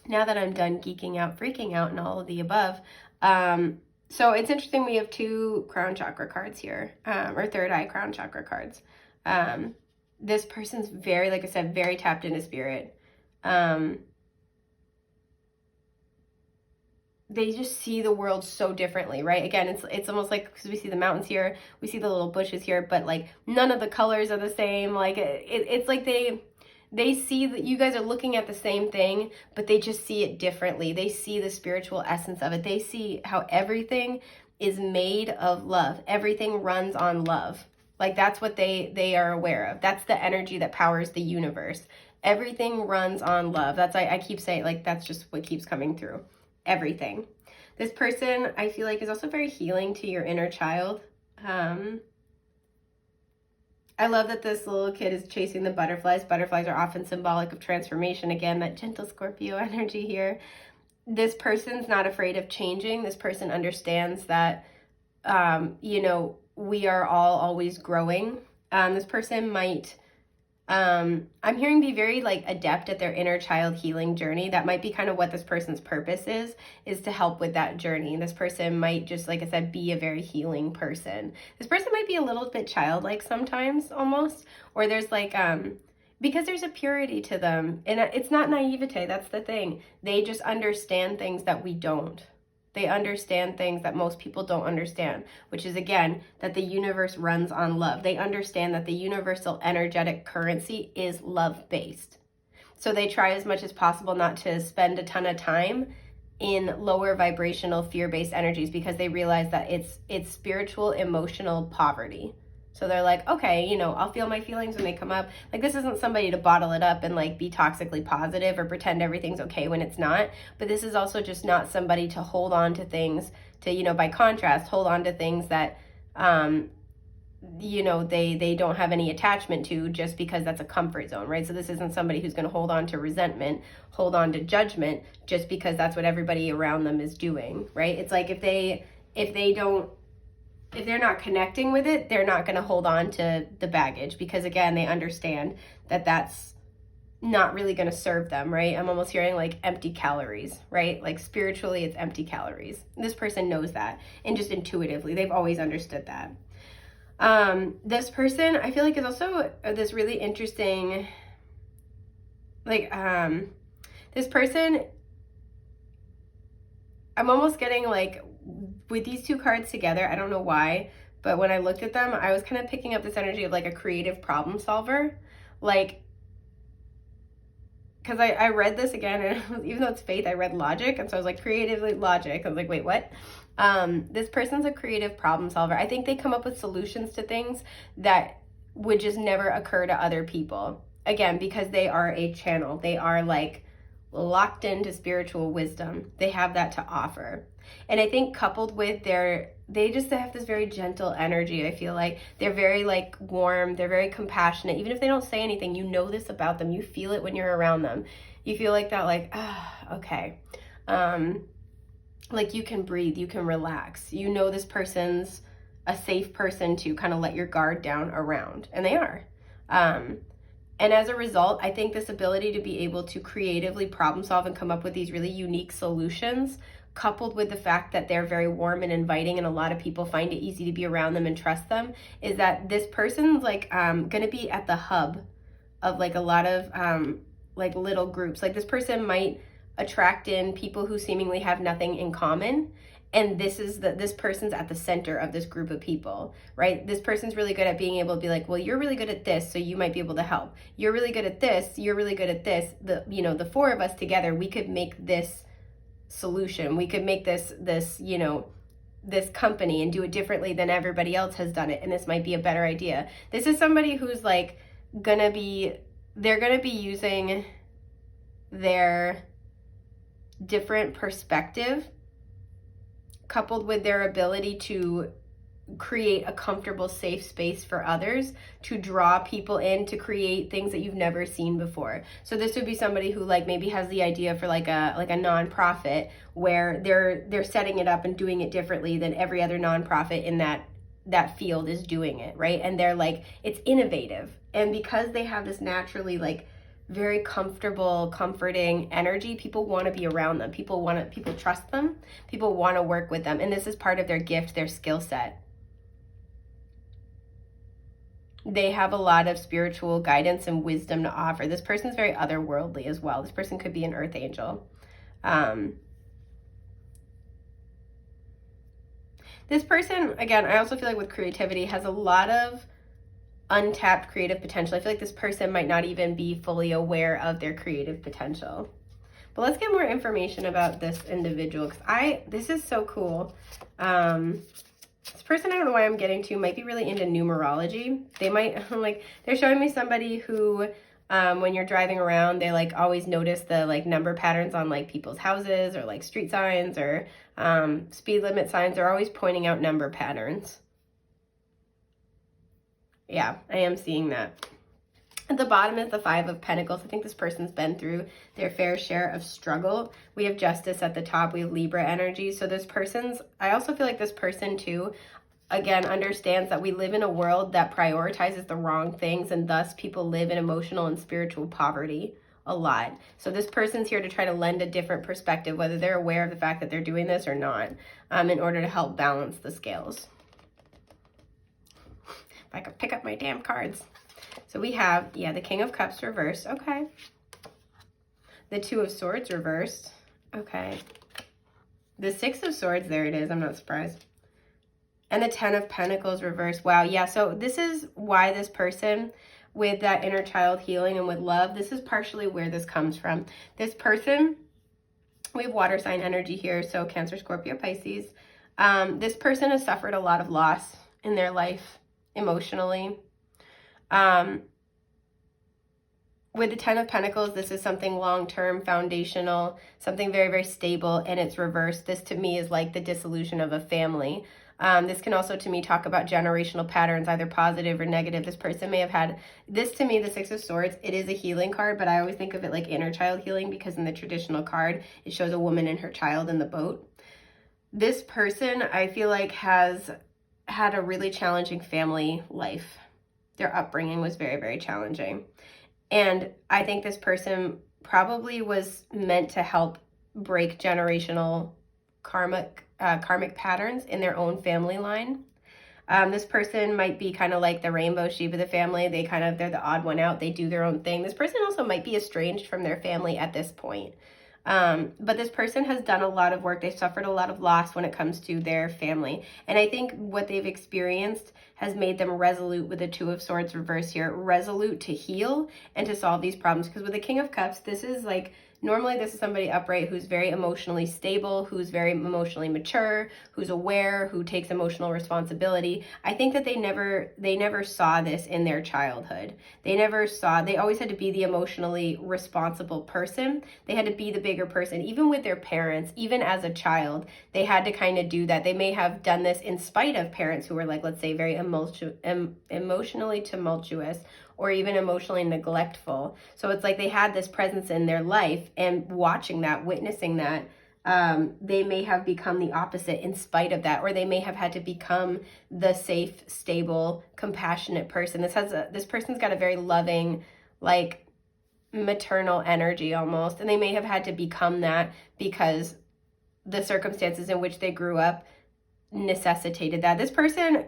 Now that I'm done geeking out, freaking out, and all of the above, so it's interesting. We have 2 crown chakra cards here, or third eye crown chakra cards. This person's very, like I said, very tapped into spirit. They just see the world so differently, right? Again, it's almost like, because we see the mountains here, we see the little bushes here, but like none of the colors are the same. Like it's like they see that you guys are looking at the same thing, but they just see it differently. They see the spiritual essence of it. They see how everything is made of love. Everything runs on love. Like that's what they are aware of. That's the energy that powers the universe. Everything runs on love. That's I keep saying, like, that's just what keeps coming through. Everything. This person, I feel like, is also very healing to your inner child. I love that this little kid is chasing the butterflies. Butterflies are often symbolic of transformation. Again, that gentle Scorpio energy here. This person's not afraid of changing. This person understands that, we are all always growing. This person might I'm hearing be very like adept at their inner child healing journey. That might be kind of what this person's purpose is to help with that journey. This person might just, like I said, be a very healing person. This person might be a little bit childlike sometimes almost, or there's like, because there's a purity to them, and it's not naivete. That's the thing. They just understand things that we don't. They understand things that most people don't understand, which is, again, that the universe runs on love. They understand that the universal energetic currency is love-based. So they try as much as possible not to spend a ton of time in lower vibrational fear-based energies, because they realize that it's spiritual, emotional poverty. So they're like, okay, you know, I'll feel my feelings when they come up. Like, this isn't somebody to bottle it up and like be toxically positive or pretend everything's okay when it's not. But this is also just not somebody to hold on to things, to, you know, by contrast, hold on to things that, you know, they don't have any attachment to, just because that's a comfort zone, right? So this isn't somebody who's going to hold on to resentment, hold on to judgment, just because that's what everybody around them is doing, right? It's like if they're not connecting with it, they're not going to hold on to the baggage, because again, they understand that that's not really going to serve them, right? I'm almost hearing like empty calories, right? Like spiritually, it's empty calories. This person knows that, and just intuitively, they've always understood that. This person, I feel like, is also this really interesting, like, this person, I'm almost getting like, with these two cards together, I don't know why, but when I looked at them, I was kind of picking up this energy of like a creative problem solver. Like, because I read this again, and even though it's faith, I read logic, and so I was like, creatively logic. I was like, wait, what? This person's a creative problem solver. I think they come up with solutions to things that would just never occur to other people. Again, because they are a channel. They are like locked into spiritual wisdom. They have that to offer. And I think coupled with they have this very gentle energy. I feel like they're very like warm. They're very compassionate. Even if they don't say anything, you know this about them. You feel it when you're around them. You feel like that, like, okay. Like you can breathe, you can relax. You know this person's a safe person to kind of let your guard down around. And they are. And as a result, I think this ability to be able to creatively problem solve and come up with these really unique solutions, coupled with the fact that they're very warm and inviting and a lot of people find it easy to be around them and trust them, is that this person's like going to be at the hub of like a lot of like little groups. Like this person might attract in people who seemingly have nothing in common, and this person's at the center of this group of people, right? This person's really good at being able to be like, well, you're really good at this, so you might be able to help. You're really good at this, you're really good at this. The four of us together, we could make this solution. We could make this company and do it differently than everybody else has done it, and this might be a better idea. This is somebody who's like they're gonna be using their different perspective coupled with their ability to create a comfortable, safe space for others to draw people in to create things that you've never seen before. So this would be somebody who like maybe has the idea for like a nonprofit where they're setting it up and doing it differently than every other nonprofit in that field is doing it, right? And they're like, it's innovative. And because they have this naturally like very comfortable, comforting energy, people want to be around them. People trust them. People want to work with them. And this is part of their gift, their skill set. They have a lot of spiritual guidance and wisdom to offer. This person's very otherworldly as well. This person could be an earth angel. This person, again, I also feel like with creativity, has a lot of untapped creative potential. I feel like this person might not even be fully aware of their creative potential. But let's get more information about this individual, because this is so cool. This person, I don't know why I'm getting to, might be really into numerology. They might, like, they're showing me somebody who, when you're driving around, they like always notice the like number patterns on like people's houses or like street signs or speed limit signs. They're always pointing out number patterns. Yeah, I am seeing that. At the bottom is the Five of Pentacles. I think this person's been through their fair share of struggle. We have Justice at the top. We have Libra energy. So I also feel like this person too, again, understands that we live in a world that prioritizes the wrong things, and thus people live in emotional and spiritual poverty a lot. So this person's here to try to lend a different perspective, whether they're aware of the fact that they're doing this or not, in order to help balance the scales. If I could pick up my damn cards. So we have, yeah, the King of Cups reversed. Okay. The Two of Swords reversed. Okay. The Six of Swords, there it is. I'm not surprised. And the Ten of Pentacles reversed. Wow, yeah. So this is why this person, with that inner child healing and with love, this is partially where this comes from. This person, we have water sign energy here, so Cancer, Scorpio, Pisces. This person has suffered a lot of loss in their life emotionally. With the Ten of Pentacles, this is something long-term, foundational, something very, very stable, and it's reversed. This to me is like the dissolution of a family. This can also to me talk about generational patterns, either positive or negative. This person may have had, this to me, the Six of Swords, it is a healing card, but I always think of it like inner child healing, because in the traditional card, it shows a woman and her child in the boat. This person, I feel like, has had a really challenging family life. Their upbringing was very, very challenging. And I think this person probably was meant to help break generational karmic patterns in their own family line. This person might be kind of like the rainbow sheep of the family. They're the odd one out. They do their own thing. This person also might be estranged from their family at this point. But this person has done a lot of work. They've suffered a lot of loss when it comes to their family. And I think what they've experienced has made them resolute with the Two of Swords reverse here, resolute to heal and to solve these problems. Because with the King of Cups, this is like, normally this is somebody upright who's very emotionally stable, who's very emotionally mature, who's aware, who takes emotional responsibility. I think that they never saw this in their childhood. They always had to be the emotionally responsible person. They had to be the bigger person, even with their parents, even as a child, they had to kind of do that. They may have done this in spite of parents who were like, let's say, very emotionally tumultuous, or even emotionally neglectful. So it's like they had this presence in their life, and watching that, witnessing that, they may have become the opposite in spite of that, or they may have had to become the safe, stable, compassionate person. This person's got a very loving, like maternal energy almost, and they may have had to become that because the circumstances in which they grew up necessitated that. This person,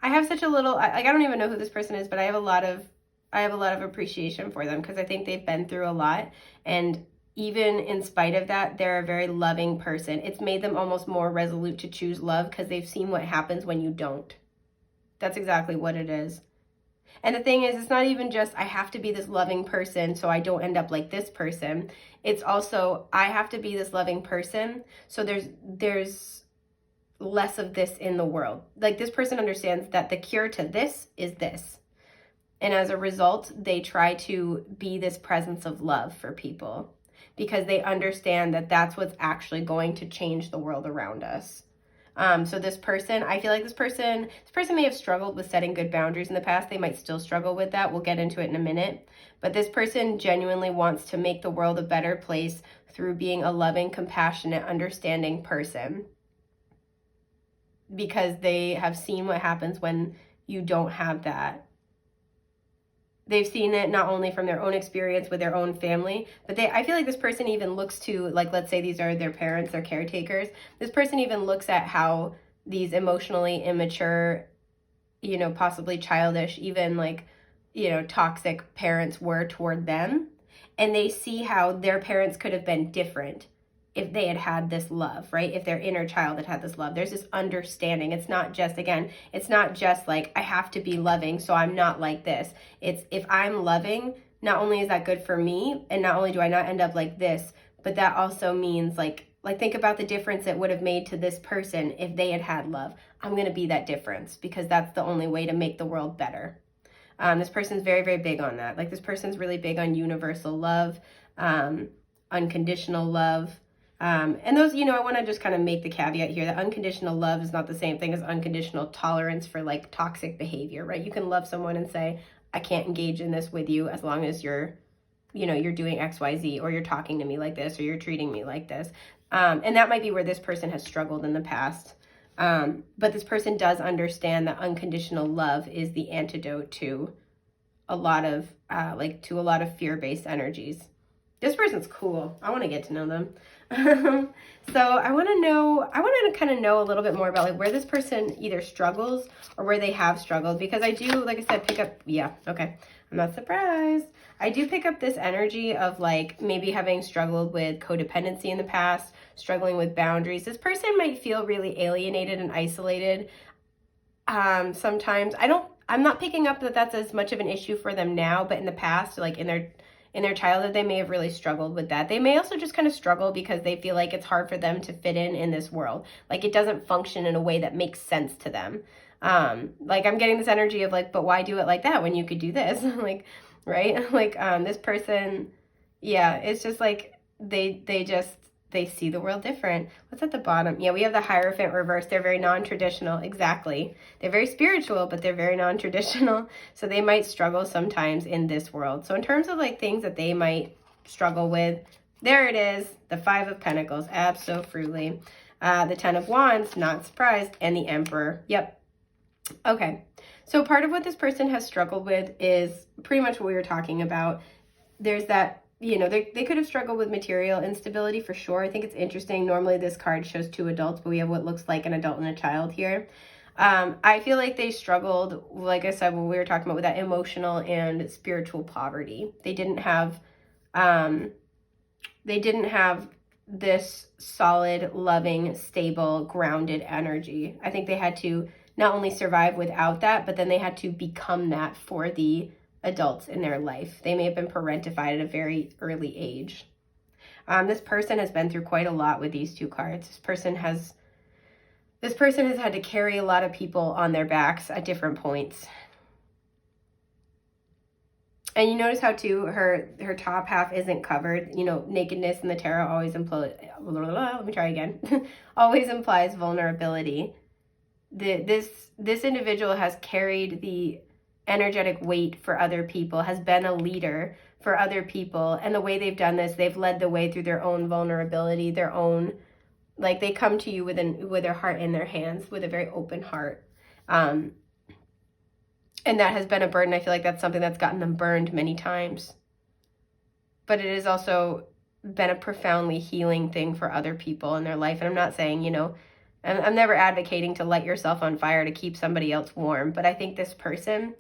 I have such a little, I don't even know who this person is, but I have a lot of appreciation for them, because I think they've been through a lot, and even in spite of that, they're a very loving person. It's made them almost more resolute to choose love, because they've seen what happens when you don't. That's exactly what it is. And the thing is, it's not even just, I have to be this loving person so I don't end up like this person. It's also, I have to be this loving person so there's less of this in the world. Like, this person understands that the cure to this is this. And as a result, they try to be this presence of love for people, because they understand that that's what's actually going to change the world around us. So this person, I feel like this person may have struggled with setting good boundaries in the past. They might still struggle with that. We'll get into it in a minute. But this person genuinely wants to make the world a better place through being a loving, compassionate, understanding person, because they have seen what happens when you don't have that. They've seen it not only from their own experience with their own family, but I feel like this person even looks to, like, let's say these are their parents, their caretakers. This person even looks at how these emotionally immature, possibly childish, even like, toxic parents were toward them. And they see how their parents could have been different if they had had this love, right? If their inner child had had this love. There's this understanding. It's not just like, I have to be loving, so I'm not like this. It's, if I'm loving, not only is that good for me, and not only do I not end up like this, but that also means like think about the difference it would have made to this person if they had had love. I'm going to be that difference, because that's the only way to make the world better. This person's very, very big on that. Like, this person's really big on universal love, unconditional love. And those, I want to just kind of make the caveat here that unconditional love is not the same thing as unconditional tolerance for like toxic behavior, right? You can love someone and say, I can't engage in this with you as long as you're doing X, Y, Z, or you're talking to me like this, or you're treating me like this. And that might be where this person has struggled in the past. But this person does understand that unconditional love is the antidote to a lot of fear-based energies. This person's cool. I want to get to know them. So I want to kind of know a little bit more about like where this person either struggles or where they have struggled, because I do, like I said, pick up, yeah, okay. I'm not surprised. I do pick up this energy of like maybe having struggled with codependency in the past, struggling with boundaries. This person might feel really alienated and isolated. Sometimes I'm not picking up that that's as much of an issue for them now, but in the past, like in their childhood, they may have really struggled with that. They may also just kind of struggle because they feel like it's hard for them to fit in this world. Like it doesn't function in a way that makes sense to them. Like I'm getting this energy of like, but why do it like that when you could do this? Like, right? Like, this person, yeah, it's just like, they see the world different. What's at the bottom? Yeah, we have the Hierophant reversed. They're very non-traditional. Exactly. They're very spiritual, but they're very non-traditional. So they might struggle sometimes in this world. So in terms of like things that they might struggle with, there it is. The Five of Pentacles. Absolutely. The Ten of Wands, not surprised. And the Emperor. Yep. Okay. So part of what this person has struggled with is pretty much what we were talking about. There's that, you know, they could have struggled with material instability for sure. I think it's interesting. Normally this card shows two adults, but we have what looks like an adult and a child here. I feel like they struggled, like I said, when we were talking about with that emotional and spiritual poverty. They didn't have this solid, loving, stable, grounded energy. I think they had to not only survive without that, but then they had to become that for the adults in their life. They may have been parentified at a very early age. This person has been through quite a lot with these two cards. This person has had to carry a lot of people on their backs at different points. And you notice how too her top half isn't covered. You know, nakedness in the tarot always always implies vulnerability. This individual has carried the energetic weight for other people, has been a leader for other people, and the way they've done this, they've led the way through their own vulnerability, their own, like they come to you with their heart in their hands, with a very open heart, and that has been a burden. I feel like that's something that's gotten them burned many times, but it has also been a profoundly healing thing for other people in their life. And I'm not saying, you know, I'm never advocating to light yourself on fire to keep somebody else warm, but I think this person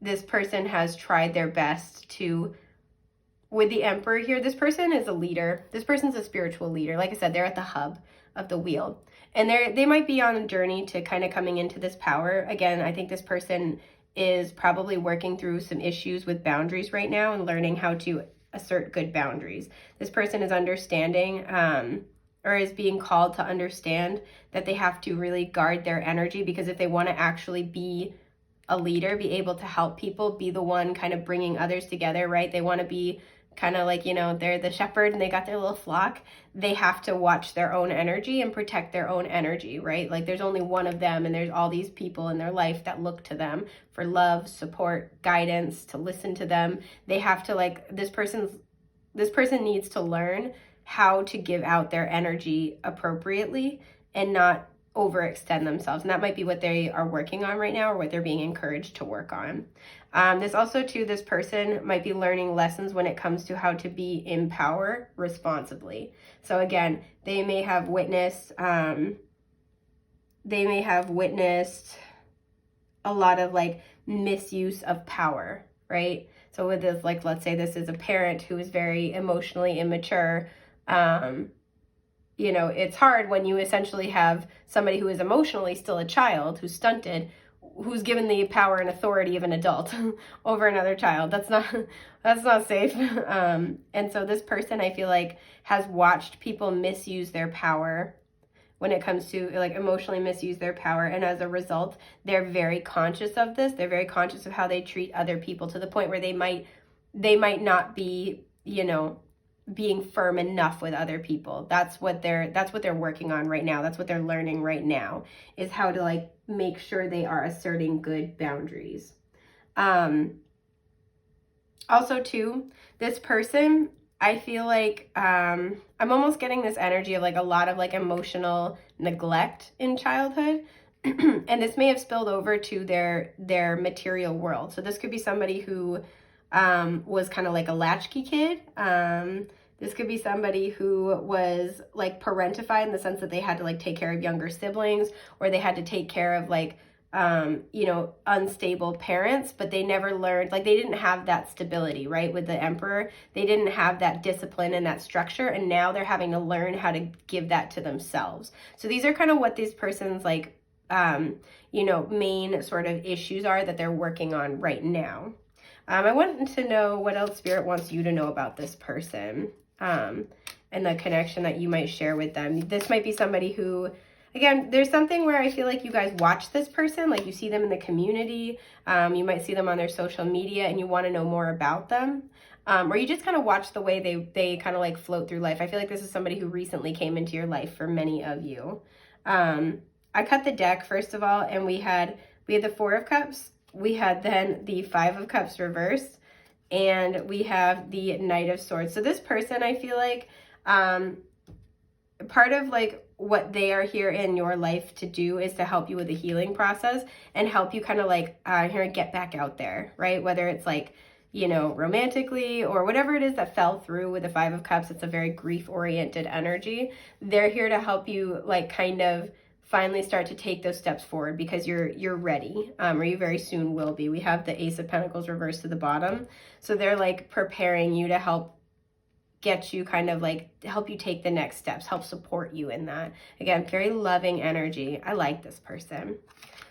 has tried their best to, with the Emperor here, this person is a leader. This person's a spiritual leader. Like I said, they're at the hub of the wheel. And they might be on a journey to kind of coming into this power. Again, I think this person is probably working through some issues with boundaries right now and learning how to assert good boundaries. This person is understanding, or is being called to understand that they have to really guard their energy, because if they want to actually be a leader, be able to help people, be the one kind of bringing others together, right? They want to be kind of like, you know, they're the shepherd and they got their little flock. They have to watch their own energy and protect their own energy, right? Like there's only one of them, and there's all these people in their life that look to them for love, support, guidance, to listen to them. They have to, like, this person needs to learn how to give out their energy appropriately and not overextend themselves. And that might be what they are working on right now, or what they're being encouraged to work on. This also too, this person might be learning lessons when it comes to how to be in power responsibly. So again, they may have witnessed a lot of like misuse of power, right? So with this, like, let's say this is a parent who is very emotionally immature. You know, it's hard when you essentially have somebody who is emotionally still a child, who's stunted, who's given the power and authority of an adult over another child. That's not safe. And so this person, I feel like, has watched people misuse their power when it comes to, like, emotionally misuse their power. And as a result, they're very conscious of this. They're very conscious of how they treat other people, to the point where they might not be, you know, being firm enough with other people. That's what they're working on right now. That's what they're learning right now, is how to, like, make sure they are asserting good boundaries. Also too, this person, I feel like I'm almost getting this energy of like a lot of like emotional neglect in childhood. And this may have spilled over to their material world. So this could be somebody who was kind of like a latchkey kid. This could be somebody who was like parentified in the sense that they had to like take care of younger siblings, or they had to take care of like, you know, unstable parents, but they never learned, like they didn't have that stability, right? With the emperor, they didn't have that discipline and that structure. And now they're having to learn how to give that to themselves. So these are kind of what these person's like, you know, main sort of issues are that they're working on right now. I want to know what else Spirit wants you to know about this person, and the connection that you might share with them. This might be somebody who, again, there's something where I feel like you guys watch this person, like you see them in the community, you might see them on their social media and you want to know more about them, or you just kind of watch the way they kind of like float through life. I feel like this is somebody who recently came into your life for many of you. I cut the deck first of all, and we had the Four of Cups, we had then the Five of Cups reversed, and we have the Knight of Swords. So this person, I feel like part of like what they are here in your life to do is to help you with the healing process and help you kind of like here get back out there, right? Whether it's like, you know, romantically or whatever it is that fell through with the Five of Cups. It's a very grief-oriented energy. They're here to help you like kind of finally start to take those steps forward because you're ready, or you very soon will be. We have the Ace of Pentacles reversed to the bottom. So they're like preparing you to help get you kind of like, help you take the next steps, help support you in that. Again, very loving energy. I like this person.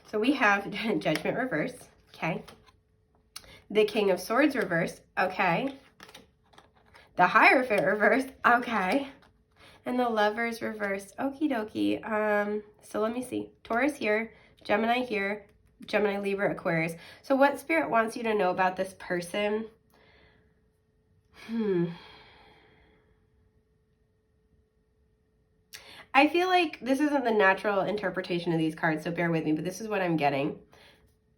So we have Judgment reversed, okay. The King of Swords reversed, okay. The Hierophant reversed, okay. And the Lovers reversed. Okie dokie. So let me see. Taurus here, Gemini here, Gemini, Libra, Aquarius. So what Spirit wants you to know about this person? I feel like this isn't the natural interpretation of these cards, so bear with me, but this is what I'm getting.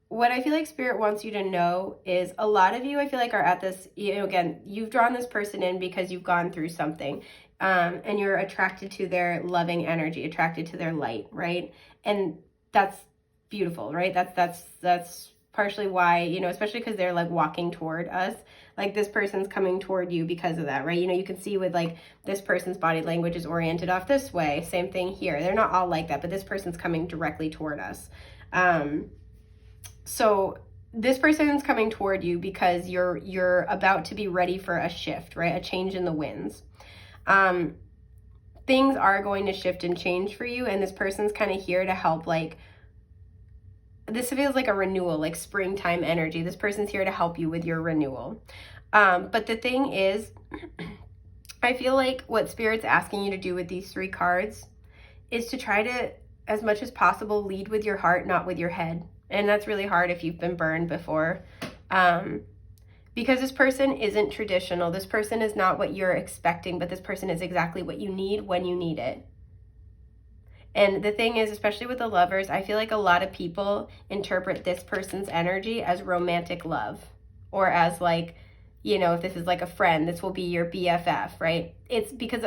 What I feel like Spirit wants you to know is a lot of you, I feel like, are at this, you know, again, you've drawn this person in because you've gone through something. And you're attracted to their loving energy, attracted to their light, right? And that's beautiful, right? That's partially why, you know, especially because they're like walking toward us, like this person's coming toward you because of that, right? You know, you can see with like this person's body language is oriented off this way. Same thing here. They're not all like that, but this person's coming directly toward us. So this person's coming toward you because you're about to be ready for a shift, right? A change in the winds. Things are going to shift and change for you, and this person's kind of here to help, like, this feels like a renewal, like springtime energy. This person's here to help you with your renewal. But the thing is, I feel like what Spirit's asking you to do with these three cards is to try to, as much as possible, lead with your heart, not with your head. And that's really hard if you've been burned before. Because this person isn't traditional. This person is not what you're expecting, but this person is exactly what you need when you need it. And the thing is, especially with the Lovers, I feel like a lot of people interpret this person's energy as romantic love, or as like, you know, if this is like a friend, this will be your BFF, right? It's because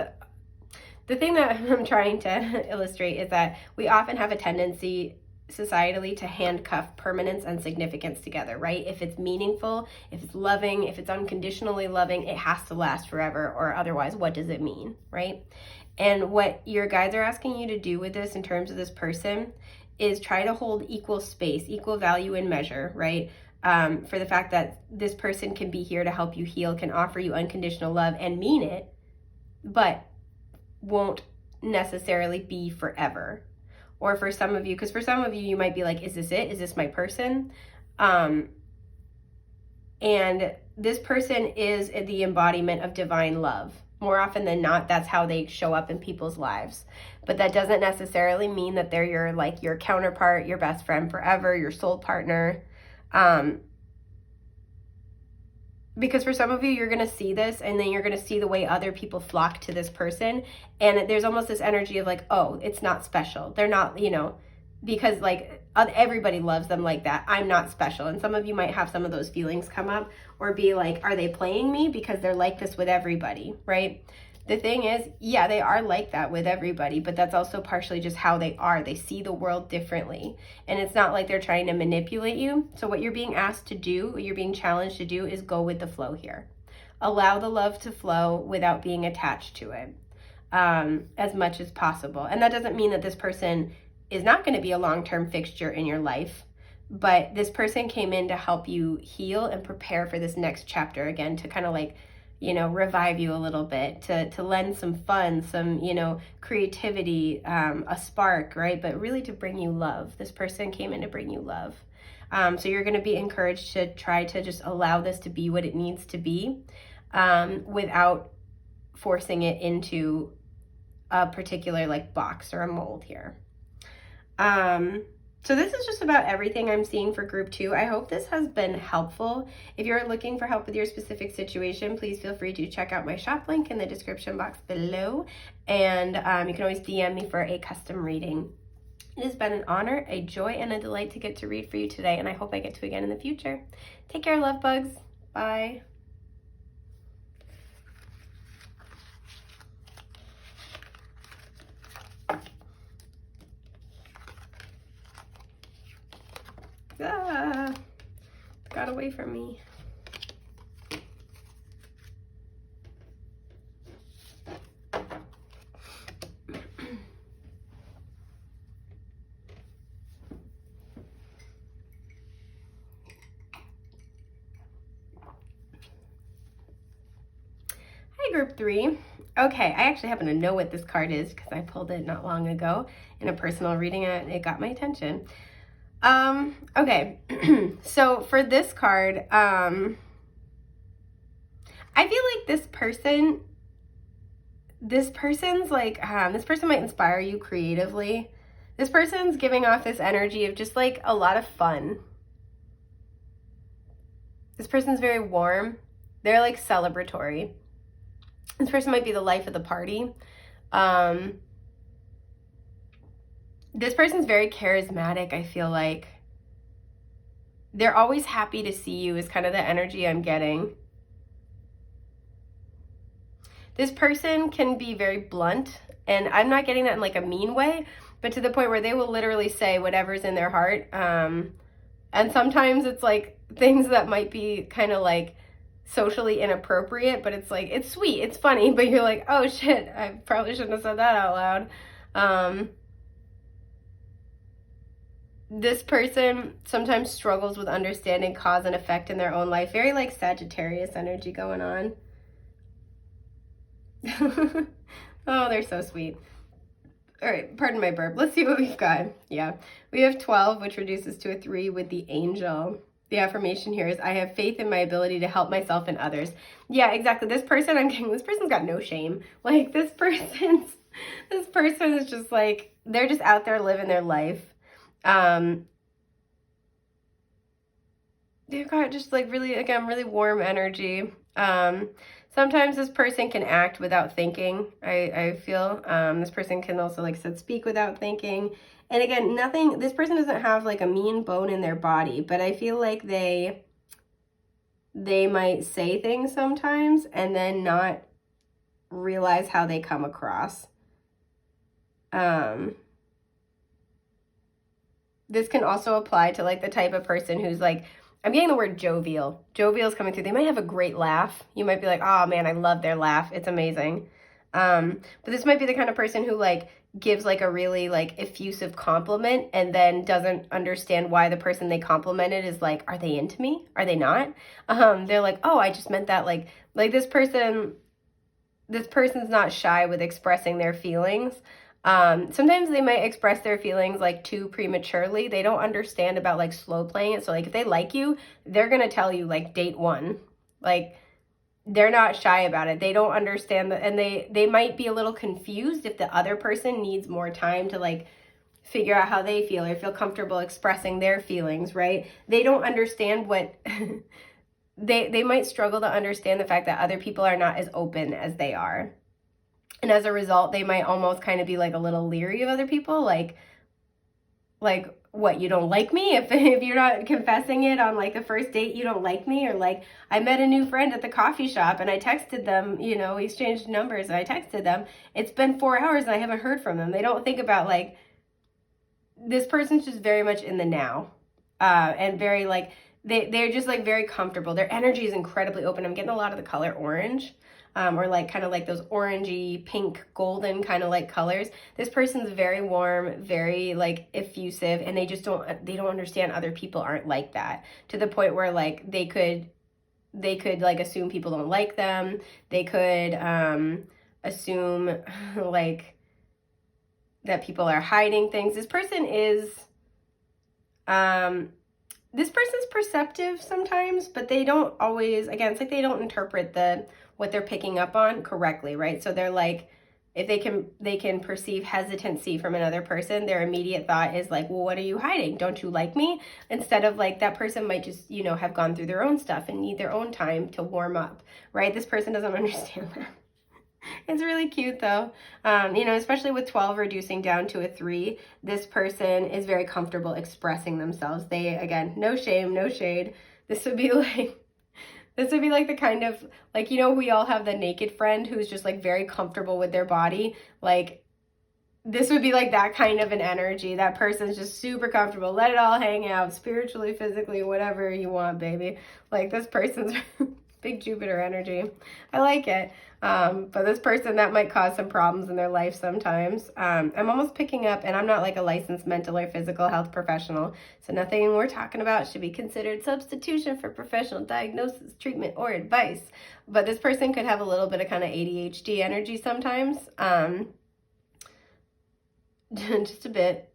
the thing that I'm trying to illustrate is that we often have a tendency societally to handcuff permanence and significance together, right? If it's meaningful, if it's loving, if it's unconditionally loving, it has to last forever, or otherwise, what does it mean, right? And what your guides are asking you to do with this in terms of this person is try to hold equal space, equal value and measure, right? For the fact that this person can be here to help you heal, can offer you unconditional love and mean it, but won't necessarily be forever. Or for some of you, because for some of you, you might be like, is this it? Is this my person? And this person is the embodiment of divine love. More often than not, that's how they show up in people's lives. But that doesn't necessarily mean that they're your counterpart, your best friend forever, your soul partner. Because for some of you, you're going to see this, and then you're going to see the way other people flock to this person. And there's almost this energy of like, oh, it's not special. They're not, you know, because like everybody loves them like that. I'm not special. And some of you might have some of those feelings come up or be like, are they playing me because they're like this with everybody, right? The thing is, yeah, they are like that with everybody, but that's also partially just how they are. They see the world differently. And it's not like they're trying to manipulate you. So what you're being asked to do, what you're being challenged to do, is go with the flow here. Allow the love to flow without being attached to it as much as possible. And that doesn't mean that this person is not going to be a long-term fixture in your life, but this person came in to help you heal and prepare for this next chapter again, to kind of like, you know, revive you a little bit, to lend some fun, some, you know, creativity, a spark, right? But really to bring you love. This person came in to bring you love. So you're going to be encouraged to try to just allow this to be what it needs to be, without forcing it into a particular like box or a mold here. So this is just about everything I'm seeing for group 2. I hope this has been helpful. If you're looking for help with your specific situation, please feel free to check out my shop link in the description box below. And you can always DM me for a custom reading. It has been an honor, a joy, and a delight to get to read for you today, and I hope I get to again in the future. Take care, love bugs. Bye. Ah, got away from me. Hi, group 3. Okay, I actually happen to know what this card is because I pulled it not long ago in a personal reading and it got my attention. Okay, so for this card, I feel like this person might inspire you creatively. This person's giving off this energy of just like a lot of fun. This person's very warm. They're like celebratory. This person might be the life of the party. This person's very charismatic, I feel like. They're always happy to see you is kind of the energy I'm getting. This person can be very blunt, and I'm not getting that in like a mean way, but to the point where they will literally say whatever's in their heart. And sometimes it's like things that might be kind of like socially inappropriate, but it's like, it's sweet, it's funny, but you're like, oh shit, I probably shouldn't have said that out loud. This person sometimes struggles with understanding cause and effect in their own life. Very like Sagittarius energy going on. Oh, they're so sweet. All right, pardon my burp. Let's see what we've got. Yeah, we have 12, which reduces to a 3 with the angel. The affirmation here is, I have faith in my ability to help myself and others. Yeah, exactly. This person I'm getting, this person's got no shame. Like this person is just like, they're just out there living their life. They've got just like really, again, really warm energy. Sometimes this person can act without thinking, I feel. This person can also, like I said, speak without thinking. And again, this person doesn't have like a mean bone in their body, but I feel like they might say things sometimes and then not realize how they come across. This can also apply to like the type of person who's like, I'm getting the word jovial. Jovial is coming through. They might have a great laugh. You might be like, oh man, I love their laugh. It's amazing. But this might be the kind of person who like gives like a really like effusive compliment and then doesn't understand why the person they complimented is like, are they into me? Are they not? They're like, oh, I just meant that like this person's not shy with expressing their feelings. Sometimes they might express their feelings like too prematurely. They don't understand about like slow playing it. So like if they like you, they're going to tell you like date 1. Like they're not shy about it. They don't understand that. And they might be a little confused if the other person needs more time to like figure out how they feel or feel comfortable expressing their feelings, right? They don't understand what they might struggle to understand the fact that other people are not as open as they are. And as a result, they might almost kind of be like a little leery of other people. Like, like, what, you don't like me? If you're not confessing it on like the first date, you don't like me? Or like, I met a new friend at the coffee shop and I texted them, you know, we exchanged numbers and I texted them. It's been 4 hours and I haven't heard from them. They don't think about like, this person's just very much in the now. And very like, they're just like very comfortable. Their energy is incredibly open. I'm getting a lot of the color orange. Or like kind of like those orangey, pink, golden kind of like colors. This person's very warm, very like effusive, and they don't understand other people aren't like that, to the point where like they could like assume people don't like them. They could assume like that people are hiding things. This person's perceptive sometimes, but they don't always, again, it's like they don't interpret what they're picking up on correctly, right? So they're like, if they can perceive hesitancy from another person, their immediate thought is like, well, what are you hiding? Don't you like me? Instead of like, that person might just, you know, have gone through their own stuff and need their own time to warm up, right? This person doesn't understand that. It's really cute though. You know, especially with 12 reducing down to a 3, this person is very comfortable expressing themselves. They, again, no shame, no shade. This would be like the kind of, like, you know, we all have the naked friend who's just like very comfortable with their body. Like, this would be like that kind of an energy. That person's just super comfortable. Let it all hang out, spiritually, physically, whatever you want, baby. Like, this person's big Jupiter energy. I like it. But this person, that might cause some problems in their life sometimes. I'm almost picking up, and I'm not like a licensed mental or physical health professional, so nothing we're talking about should be considered substitution for professional diagnosis, treatment, or advice. But this person could have a little bit of kind of ADHD energy sometimes. Just a bit.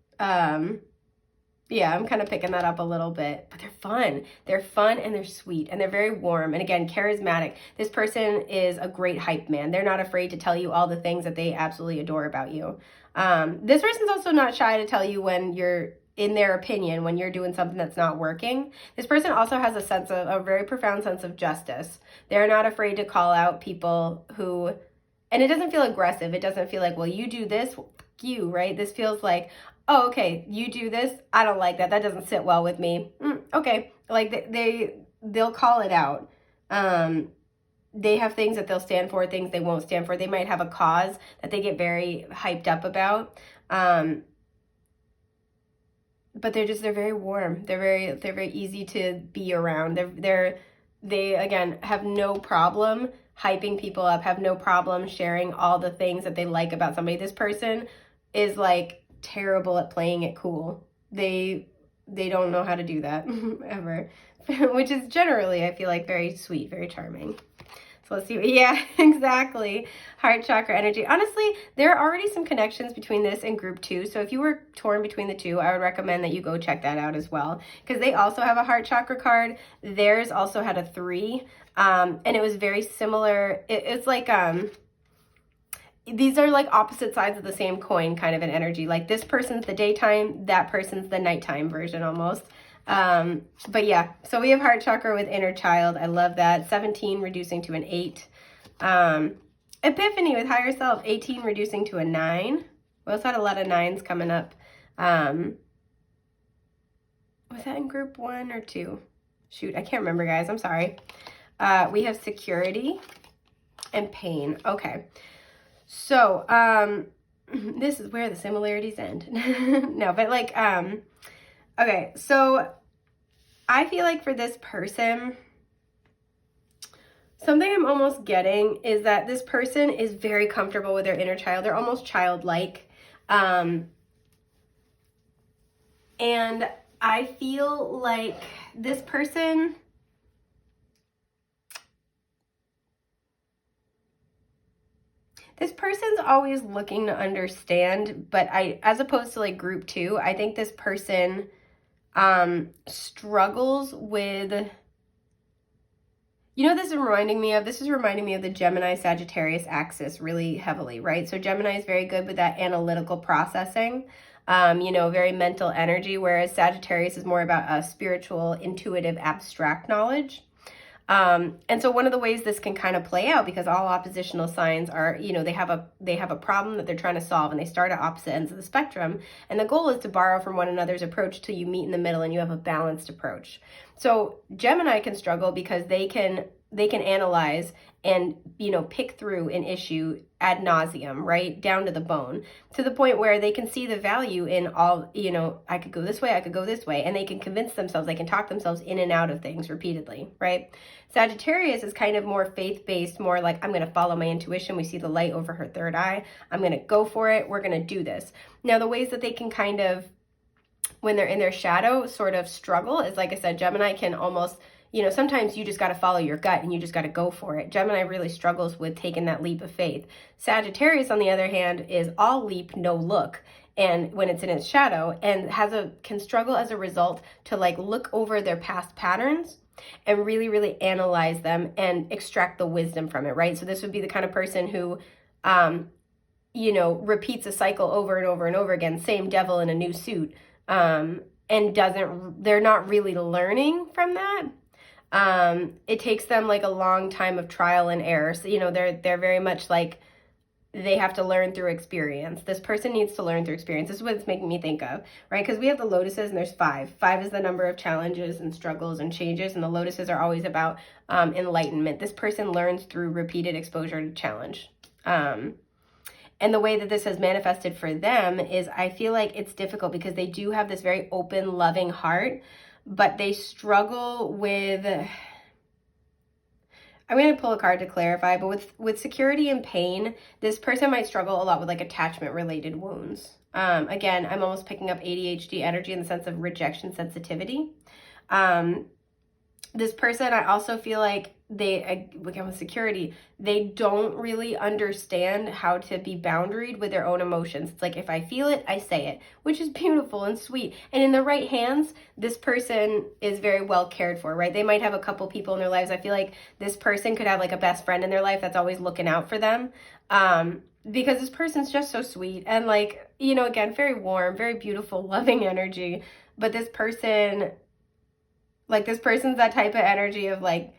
Yeah, I'm kind of picking that up a little bit, but they're fun. They're fun and they're sweet and they're very warm. And again, charismatic. This person is a great hype man. They're not afraid to tell you all the things that they absolutely adore about you. This person's also not shy to tell you when you're, in their opinion, when you're doing something that's not working. This person also has a very profound sense of justice. They're not afraid to call out people who, and it doesn't feel aggressive. It doesn't feel like, well, you do this, you, right? This feels like, oh, okay, you do this, I don't like that, that doesn't sit well with me. Okay, like they'll call it out. They have things that they'll stand for, things they won't stand for. They might have a cause that they get very hyped up about. But they're very warm. They're very easy to be around. They again have no problem hyping people up, have no problem sharing all the things that they like about somebody. This person is like terrible at playing it cool. They don't know how to do that ever, which is generally, I feel like, very sweet, very charming. So let's see. Yeah, exactly. Heart chakra energy. Honestly, there are already some connections between this and group 2. So if you were torn between the two, I would recommend that you go check that out as well, because they also have a heart chakra card. Theirs also had a 3, and it was very similar. It's like these are like opposite sides of the same coin kind of an energy. Like, this person's the daytime, that person's the nighttime version almost. But yeah, so we have heart chakra with inner child. I love that. 17 reducing to an 8. Epiphany with higher self. 18 reducing to a 9. We also had a lot of 9s coming up. Was that in group 1 or 2? Shoot, I can't remember, guys. I'm sorry. We have security and pain. Okay. So, this is where the similarities end. No, but like, okay, so I feel like for this person, something I'm almost getting is that this person is very comfortable with their inner child. They're almost childlike. And I feel like this person's always looking to understand, but as opposed to like group 2, I think this person struggles with, you know, this is reminding me of the Gemini Sagittarius axis really heavily, right? So Gemini is very good with that analytical processing, you know, very mental energy, whereas Sagittarius is more about a spiritual, intuitive, abstract knowledge. And so one of the ways this can kind of play out, because all oppositional signs are, they have a problem that they're trying to solve, and they start at opposite ends of the spectrum. And the goal is to borrow from one another's approach till you meet in the middle and you have a balanced approach. So Gemini can struggle because they can analyze and, pick through an issue ad nauseum, right? Down to the bone, to the point where they can see the value in all, I could go this way, I could go this way. And they can convince themselves, they can talk themselves in and out of things repeatedly, right? Sagittarius is kind of more faith-based, more like, I'm going to follow my intuition. We see the light over her third eye. I'm going to go for it. We're going to do this. Now, the ways that they can kind of, when they're in their shadow, sort of struggle is, like I said, Gemini can almost, sometimes you just got to follow your gut and you just got to go for it. Gemini really struggles with taking that leap of faith. Sagittarius, on the other hand, is all leap, no look. And when it's in its shadow, and can struggle as a result to like look over their past patterns and really, really analyze them and extract the wisdom from it, right? So this would be the kind of person who, repeats a cycle over and over and over again, same devil in a new suit, and they're not really learning from that. It takes them like a long time of trial and error. So, they're very much like, they have to learn through experience. This person needs to learn through experience. This is what it's making me think of, right? Because we have the lotuses and there's 5. 5 is the number of challenges and struggles and changes. And the lotuses are always about enlightenment. This person learns through repeated exposure to challenge. And the way that this has manifested for them is, I feel like it's difficult because they do have this very open, loving heart, but they struggle with, I'm going to pull a card to clarify, but with security and pain, this person might struggle a lot with like attachment related wounds. Again, I'm almost picking up ADHD energy in the sense of rejection sensitivity. This person, I also feel like again with security, they don't really understand how to be boundaried with their own emotions. It's like, if I feel it, I say it, which is beautiful and sweet. And in the right hands, this person is very well cared for, right? They might have a couple people in their lives. I feel like this person could have like a best friend in their life that's always looking out for them. Because this person's just so sweet and like, again, very warm, very beautiful, loving energy. But this person's that type of energy of like,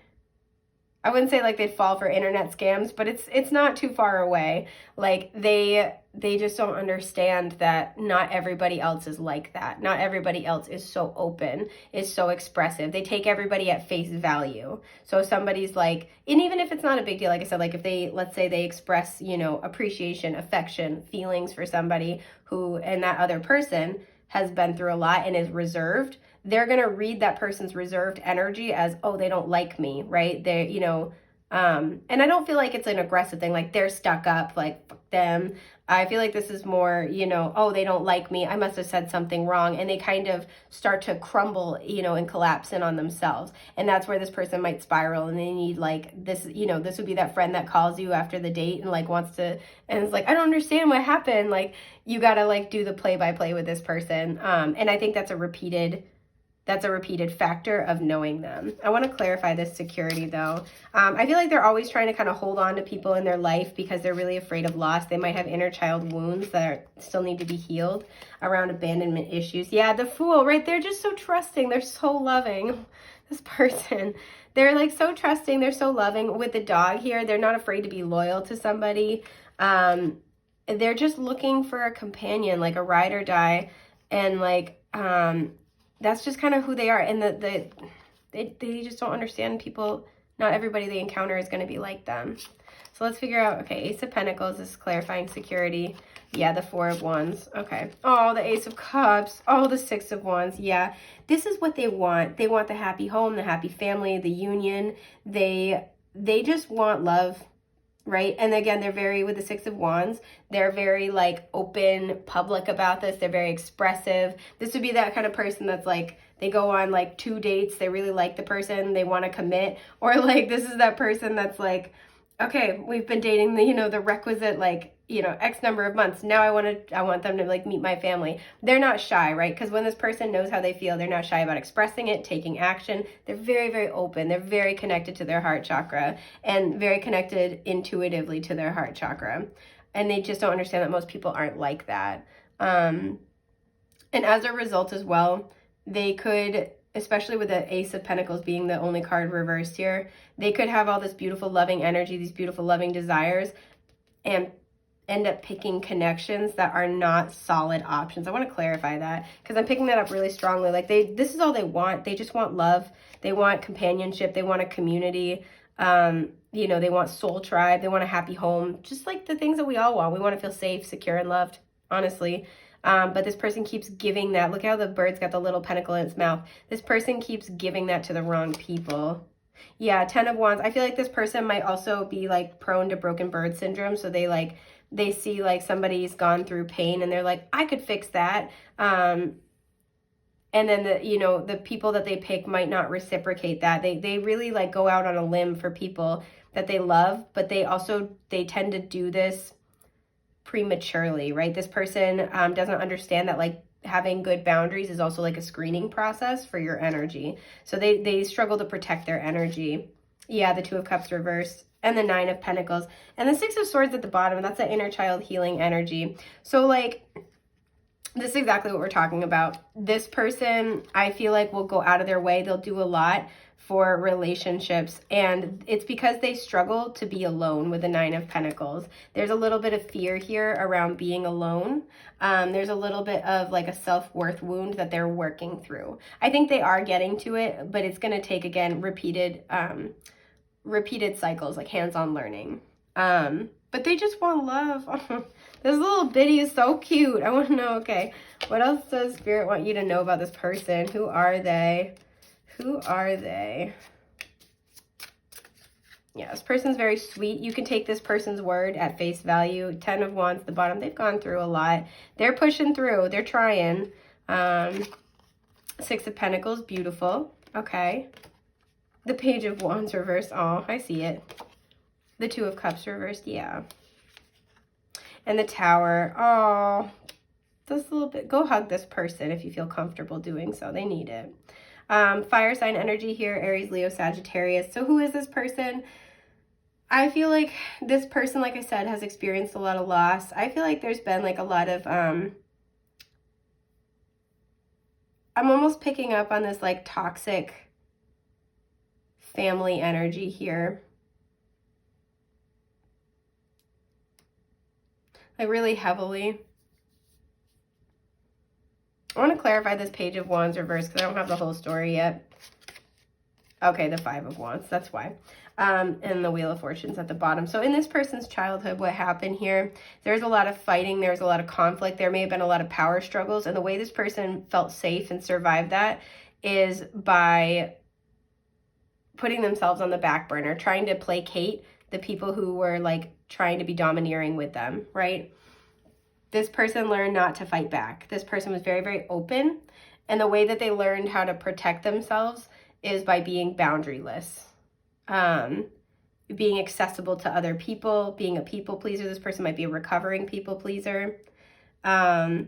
I wouldn't say like they'd fall for internet scams, but it's not too far away. Like they just don't understand that not everybody else is like that. Not everybody else is so open, is so expressive. They take everybody at face value. So if somebody's like, and even if it's not a big deal, like I said, like if let's say they express, appreciation, affection, feelings for somebody who, and that other person has been through a lot and is reserved, they're going to read that person's reserved energy as, oh, they don't like me, right? They, and I don't feel like it's an aggressive thing, like they're stuck up, like fuck them. I feel like this is more, oh, they don't like me, I must have said something wrong. And they kind of start to crumble, and collapse in on themselves. And that's where this person might spiral, and they need like this, this would be that friend that calls you after the date and like wants to, and it's like, I don't understand what happened. Like you got to like do the play-by-play with this person. And I think that's a repeated factor of knowing them. I want to clarify this security though. I feel like they're always trying to kind of hold on to people in their life because they're really afraid of loss. They might have inner child wounds that still need to be healed around abandonment issues. Yeah, the Fool, right? They're just so trusting. They're so loving. This person, they're like so trusting. They're so loving. With the dog here, they're not afraid to be loyal to somebody. They're just looking for a companion, like a ride or die. And like, that's just kind of who they are. And they just don't understand people. Not everybody they encounter is going to be like them. So let's figure out, okay, Ace of Pentacles is clarifying security. Yeah, the 4 of Wands. Okay. Oh, the Ace of Cups. Oh, the 6 of Wands. Yeah, this is what they want. They want the happy home, the happy family, the union. They just want love, right? And again, they're very, with the 6 of Wands, they're very like open, public about this. They're very expressive. This would be that kind of person that's like, they go on like 2 dates. They really like the person. They want to commit. Or like, this is that person that's like, okay, we've been dating the requisite like, X number of months. Now I want them to like meet my family. They're not shy, right? Because when this person knows how they feel, they're not shy about expressing it, taking action. They're very, very open. They're very connected to their heart chakra and very connected intuitively to their heart chakra. And they just don't understand that most people aren't like that. And as a result as well, they could especially with the Ace of Pentacles being the only card reversed here, they could have all this beautiful loving energy, these beautiful loving desires, and end up picking connections that are not solid options. I want to clarify that because I'm picking that up really strongly. Like this is all they want. They just want love. They want companionship. They want a community. You know, they want soul tribe. They want a happy home. Just like the things that we all want. We want to feel safe, secure, and loved, honestly. But this person keeps giving that. Look how the bird's got the little pentacle in its mouth. This person keeps giving that to the wrong people. Yeah, 10 of Wands. I feel like this person might also be like prone to broken bird syndrome. So they see like somebody's gone through pain and they're like, I could fix that. And then the people that they pick might not reciprocate that. They really like go out on a limb for people that they love, but they tend to do this prematurely, right? This person doesn't understand that like having good boundaries is also like a screening process for your energy. So they struggle to protect their energy. Yeah, the Two of Cups reversed and the Nine of Pentacles and the Six of Swords at the bottom. And that's the inner child healing energy. So like, this is exactly what we're talking about. This person, I feel like, will go out of their way. They'll do a lot for relationships. And it's because they struggle to be alone with the Nine of Pentacles. There's a little bit of fear here around being alone. There's a little bit of like a self-worth wound that they're working through. I think they are getting to it, but it's going to take, again, repeated cycles, like hands-on learning. But they just want love. This little bitty is so cute. I want to know, okay, what else does Spirit want you to know about this person? Who are they? Who are they? Yeah, this person's very sweet. You can take this person's word at face value. 10 of Wands at the bottom. They've gone through a lot. They're pushing through. They're trying. 6 of Pentacles. Beautiful. Okay. The Page of Wands reversed. Oh, I see it. The Two of Cups reversed. Yeah. And the Tower. Oh, just a little bit. Go hug this person if you feel comfortable doing so. They need it. Fire sign energy here. Aries, Leo, Sagittarius. So who is this person? I feel like this person, like I said, has experienced a lot of loss. I feel like there's been like a lot of, I'm almost picking up on this like toxic family energy here. Like really heavily. I want to clarify this Page of Wands reverse because I don't have the whole story yet. Okay, the 5 of Wands, that's why. And the Wheel of Fortune's at the bottom. So in this person's childhood, what happened here, there's a lot of fighting, there's a lot of conflict, there may have been a lot of power struggles, and the way this person felt safe and survived that is by putting themselves on the back burner, trying to placate the people who were like trying to be domineering with them, right? This person learned not to fight back. This person was very, very open. And the way that they learned how to protect themselves is by being boundaryless, being accessible to other people, being a people pleaser. This person might be a recovering people pleaser. Because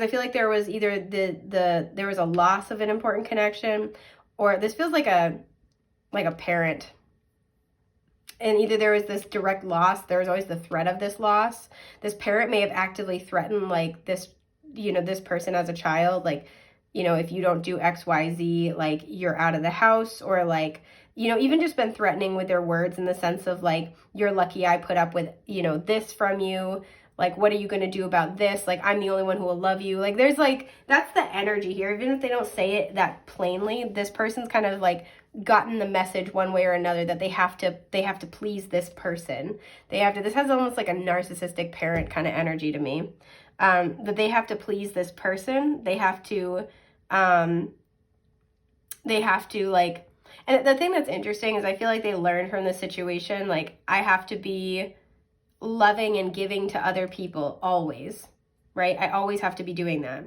I feel like there was either there was a loss of an important connection, or this feels like a parent. And either there was this direct loss, there was always the threat of this loss. This parent may have actively threatened like this, this person as a child, like, if you don't do X, Y, Z, like you're out of the house, or like, even just been threatening with their words in the sense of like, you're lucky I put up with, this from you. Like, what are you going to do about this? Like, I'm the only one who will love you. Like, there's like, that's the energy here. Even if they don't say it that plainly, this person's kind of like gotten the message one way or another that they have to please this person. This has almost like a narcissistic parent kind of energy to me. That they have to please this person. They have to like, and the thing that's interesting is I feel like they learned from this situation, like, I have to be loving and giving to other people always, right? I always have to be doing that.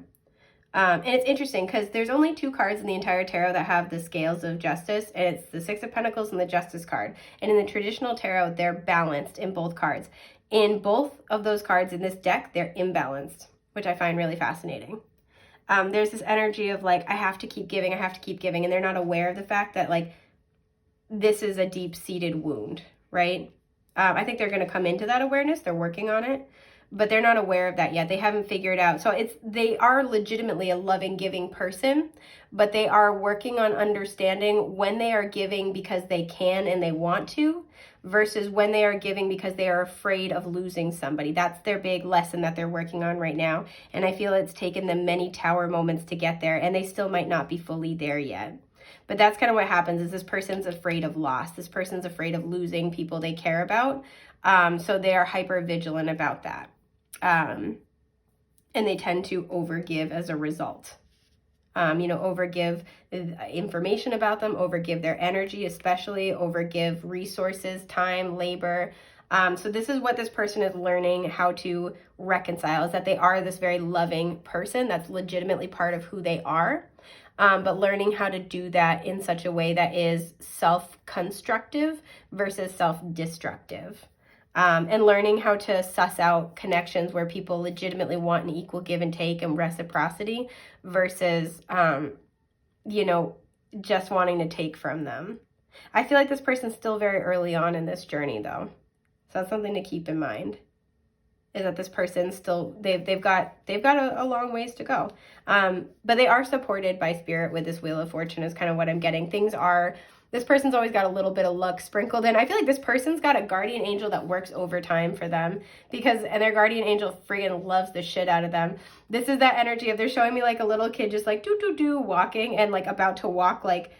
And it's interesting because there's only 2 cards in the entire tarot that have the scales of justice, and it's the 6 of Pentacles and the Justice card. And in the traditional tarot, they're balanced in both cards. In both of those cards in this deck, they're imbalanced, which I find really fascinating. There's this energy of like, I have to keep giving, and they're not aware of the fact that like, this is a deep-seated wound, right? I think they're going to come into that awareness. They're working on it. but they're not aware of that yet. They haven't figured out. So they are legitimately a loving, giving person, but they are working on understanding when they are giving because they can and they want to, versus when they are giving because they are afraid of losing somebody. That's their big lesson that they're working on right now. And I feel it's taken them many tower moments to get there, and they still might not be fully there yet. But that's kind of what happens, is this person's afraid of loss. This person's afraid of losing people they care about. So they are hyper vigilant about that. And they tend to overgive as a result. Overgive information about them, overgive their energy, especially overgive resources, time, labor. So this is what this person is learning how to reconcile, is that they are this very loving person. That's legitimately part of who they are. But learning how to do that in such a way that is self-constructive versus self-destructive. And learning how to suss out connections where people legitimately want an equal give and take and reciprocity versus, just wanting to take from them. I feel like this person's still very early on in this journey, though. So that's something to keep in mind, is that this person's still, they've got a long ways to go. But they are supported by spirit with this Wheel of Fortune is kind of what I'm getting. This person's always got a little bit of luck sprinkled in. I feel like this person's got a guardian angel that works overtime for them, and their guardian angel friggin' loves the shit out of them. This is that energy of, they're showing me like a little kid just like do walking and like about to walk like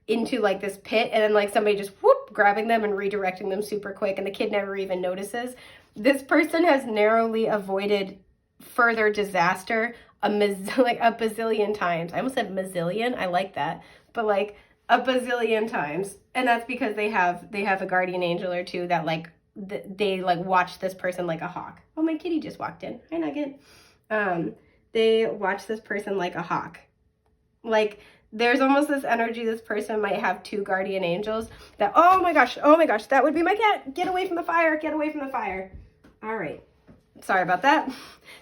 into like this pit, and then like somebody just whoop grabbing them and redirecting them super quick, and the kid never even notices. This person has narrowly avoided further disaster a bazillion times. I almost said mazillion. I like that, but like a bazillion times. And that's because they have a guardian angel or two that like they like watch this person like a hawk. Oh, my kitty just walked in. Hi, Nugget. They watch this person like a hawk. Like, there's almost this energy this person might have two guardian angels that, oh my gosh, that would be my cat. Get away from the fire. Get away from the fire. All right. Sorry about that.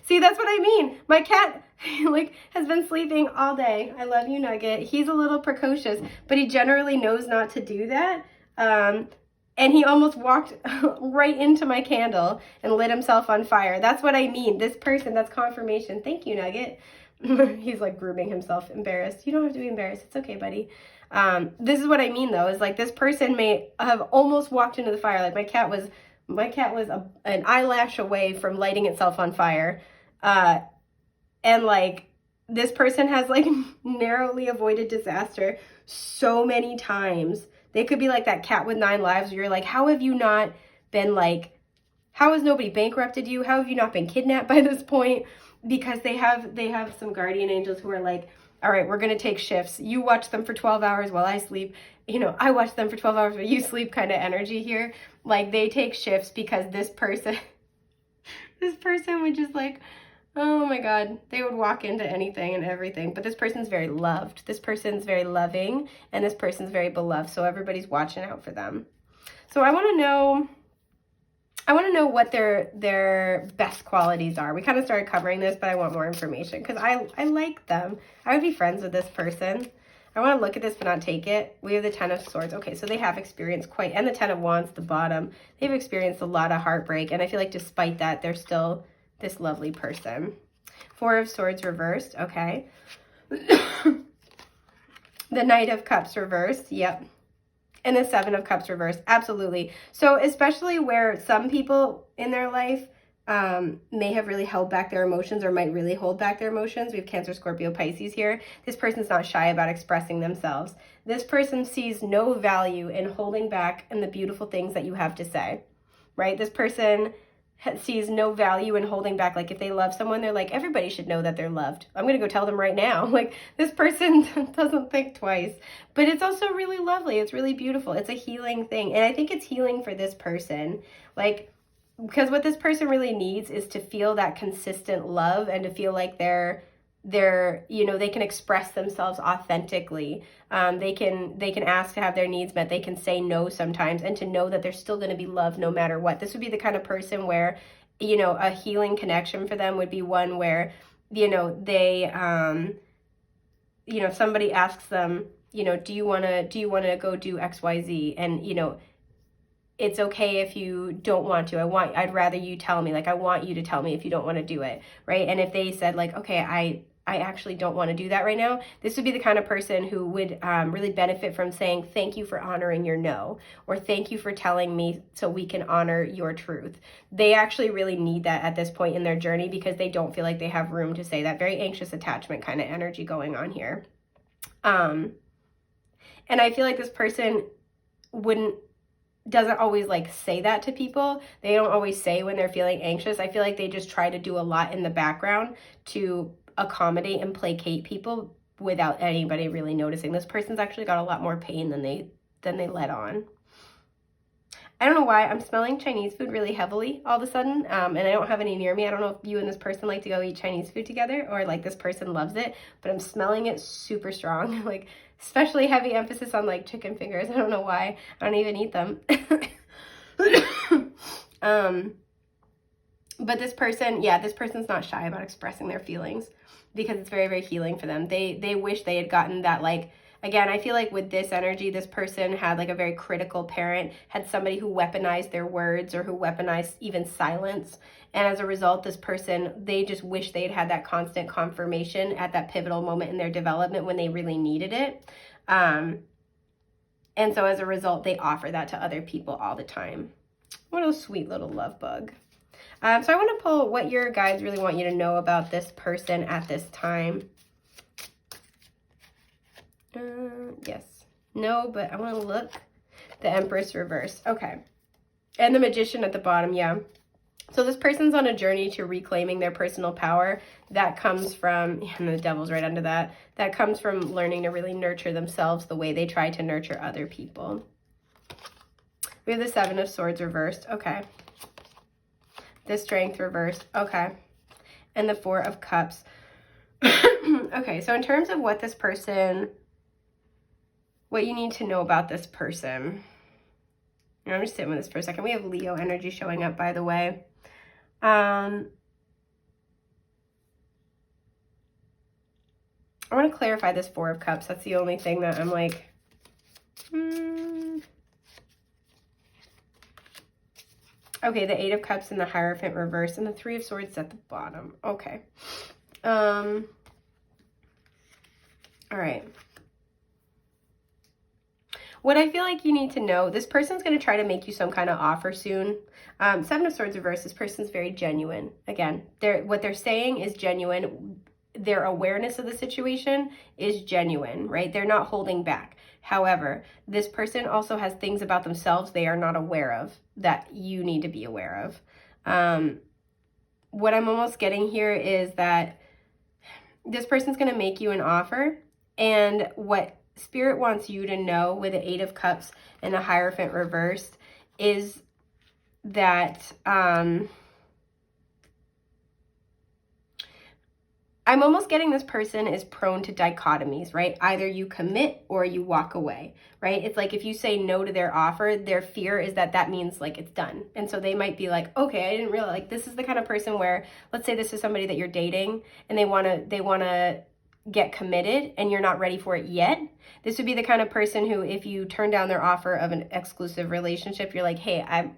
See, that's what I mean. My cat has been sleeping all day. I love you, Nugget. He's a little precocious, but he generally knows not to do that. And he almost walked right into my candle and lit himself on fire. That's what I mean. This person, that's confirmation. Thank you, Nugget. He's like grooming himself, embarrassed. You don't have to be embarrassed. It's okay, buddy. This is what I mean, though, is like this person may have almost walked into the fire. Like my cat was an eyelash away from lighting itself on fire. And like this person has like narrowly avoided disaster so many times. They could be like that cat with 9 lives where you're like, how have you not been like, how has nobody bankrupted you? How have you not been kidnapped by this point? Because they have some guardian angels who are like, all right, we're going to take shifts. You watch them for 12 hours while I sleep. I watch them for 12 hours while you sleep kind of energy here. Like they take shifts because this person would just like, oh my God, they would walk into anything and everything. But this person's very loved. This person's very loving, and this person's very beloved. So everybody's watching out for them. So I want to know what their best qualities are. We kind of started covering this, but I want more information because I like them. I would be friends with this person. I want to look at this but not take it. We have the 10 of Swords. Okay, so they have experienced and the 10 of Wands, the bottom. They've experienced a lot of heartbreak, and I feel like despite that, they're still this lovely person. 4 of Swords reversed. Okay. The Knight of Cups reversed. Yep. And the 7 of Cups reversed. Absolutely. So especially where some people in their life may have really held back their emotions or might really hold back their emotions. We have Cancer, Scorpio, Pisces here. This person's not shy about expressing themselves. This person sees no value in holding back in the beautiful things that you have to say, right? This person sees no value in holding back. Like if they love someone, they're like, everybody should know that they're loved. I'm going to go tell them right now. Like this person doesn't think twice, but it's also really lovely. It's really beautiful. It's a healing thing. And I think it's healing for this person. Like, because what this person really needs is to feel that consistent love and to feel like they can express themselves authentically. They can ask to have their needs met. They can say no sometimes, and to know that they're still going to be loved no matter what. This would be the kind of person where, a healing connection for them would be one where, they, if somebody asks them, do you want to go do XYZ? And, it's okay if you don't want to. I'd rather you tell me, like, I want you to tell me if you don't want to do it, right? And if they said like, okay, I actually don't want to do that right now, this would be the kind of person who would really benefit from saying, thank you for honoring your no, or thank you for telling me so we can honor your truth. They actually really need that at this point in their journey because they don't feel like they have room to say that. Very anxious attachment kind of energy going on here. And I feel like this person doesn't always like say that to people. They don't always say when they're feeling anxious. I feel like they just try to do a lot in the background to accommodate and placate people without anybody really noticing. This person's actually got a lot more pain than they let on. I don't know why I'm smelling Chinese food really heavily all of a sudden, and I don't have any near me. I don't know if you and this person like to go eat Chinese food together, or like this person loves it, but I'm smelling it super strong, like especially heavy emphasis on like chicken fingers. I don't know why. I don't even eat them. But this person, yeah, this person's not shy about expressing their feelings because it's very, very healing for them. They wish they had gotten that, like, again, I feel like with this energy, this person had like a very critical parent, had somebody who weaponized their words or who weaponized even silence. And as a result, this person, they just wish they'd had that constant confirmation at that pivotal moment in their development when they really needed it. And so as a result, they offer that to other people all the time. What a sweet little love bug. So I want to pull what your guides really want you to know about this person at this time. Yes. No, but I want to look. The Empress reverse. Okay. And the Magician at the bottom, yeah. So this person's on a journey to reclaiming their personal power. That comes from, and the Devil's right under that, that comes from learning to really nurture themselves the way they try to nurture other people. We have the Seven of Swords reversed. Okay. The Strength reversed. Okay. And the Four of Cups. Okay, so in terms of what this person, what you need to know about this person. I'm just sitting with this for a second. We have Leo energy showing up, by the way. I want to clarify this Four of Cups. That's the only thing that I'm like, Okay, the Eight of Cups and the Hierophant reverse and the Three of Swords at the bottom. Okay. All right. What I feel like you need to know, this person's going to try to make you some kind of offer soon. Seven of Swords reverse, this person's very genuine. Again, what they're saying is genuine. Their awareness of the situation is genuine, right? They're not holding back. However, this person also has things about themselves they are not aware of that you need to be aware of. What I'm almost getting here is that this person's going to make you an offer, and what Spirit wants you to know with the Eight of Cups and the Hierophant reversed is that I'm almost getting this person is prone to dichotomies, right? Either you commit or you walk away, right? It's like if you say no to their offer, their fear is that that means like it's done. And so they might be like, okay, I didn't realize, like this is the kind of person where, let's say this is somebody that you're dating and they want to get committed and you're not ready for it yet. This would be the kind of person who, if you turn down their offer of an exclusive relationship, you're like, hey, I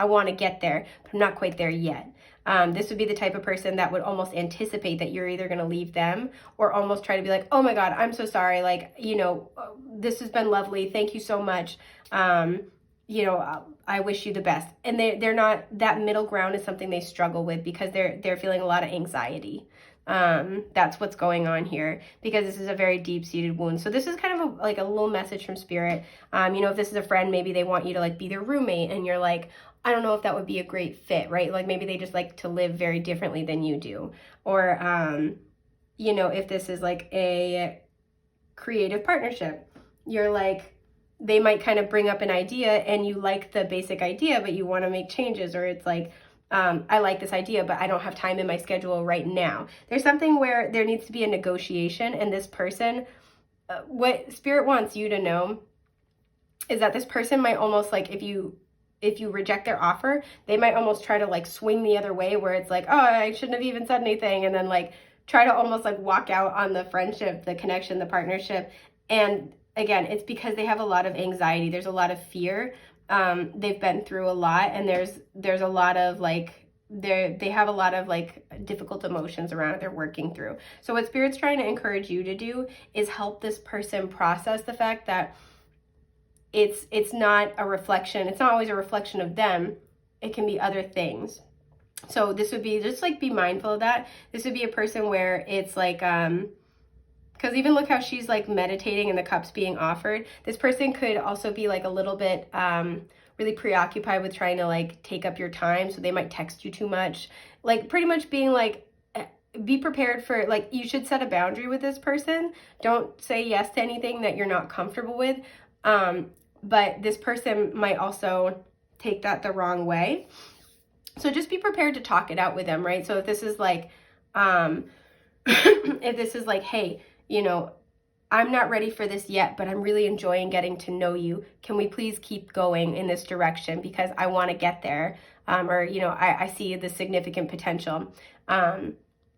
want to get there, but I'm not quite there yet. This would be the type of person that would almost anticipate that you're either going to leave them or almost try to be like, oh my God, I'm so sorry. Like, you know, this has been lovely. Thank you so much. You know, I wish you the best. And they're not, that middle ground is something they struggle with because they're feeling a lot of anxiety. That's what's going on here because this is a very deep-seated wound. So this is kind of like a little message from Spirit. You know, if this is a friend, maybe they want you to like be their roommate and you're like, I don't know if that would be a great fit, right? Like maybe they just like to live very differently than you do. Or, you know, if this is like a creative partnership, you're like, they might kind of bring up an idea and you like the basic idea, but you want to make changes. Or it's like, I like this idea, but I don't have time in my schedule right now. There's something where there needs to be a negotiation, and this person, what Spirit wants you to know is that this person might almost like, if you reject their offer, they might almost try to like swing the other way where it's like, oh, I shouldn't have even said anything. And then like try to almost like walk out on the friendship, the connection, the partnership. And again, it's because they have a lot of anxiety. There's a lot of fear they've been through a lot, and there's a lot of like, they have a lot of like difficult emotions around it they're working through. So what Spirit's trying to encourage you to do is help this person process the fact that it's not a reflection, it's not always a reflection of them, it can be other things. So this would be just like, be mindful of that. This would be a person where it's like, because even look how she's like meditating and the cups being offered. This person could also be like a little bit really preoccupied with trying to like take up your time. So they might text you too much, like pretty much being like, be prepared for, like, you should set a boundary with this person. Don't say yes to anything that you're not comfortable with. But this person might also take that the wrong way. So just be prepared to talk it out with them, right? So if this is like, if this is like, hey, you know, I'm not ready for this yet, but I'm really enjoying getting to know you. Can we please keep going in this direction, because I want to get there, or, you know, I see the significant potential.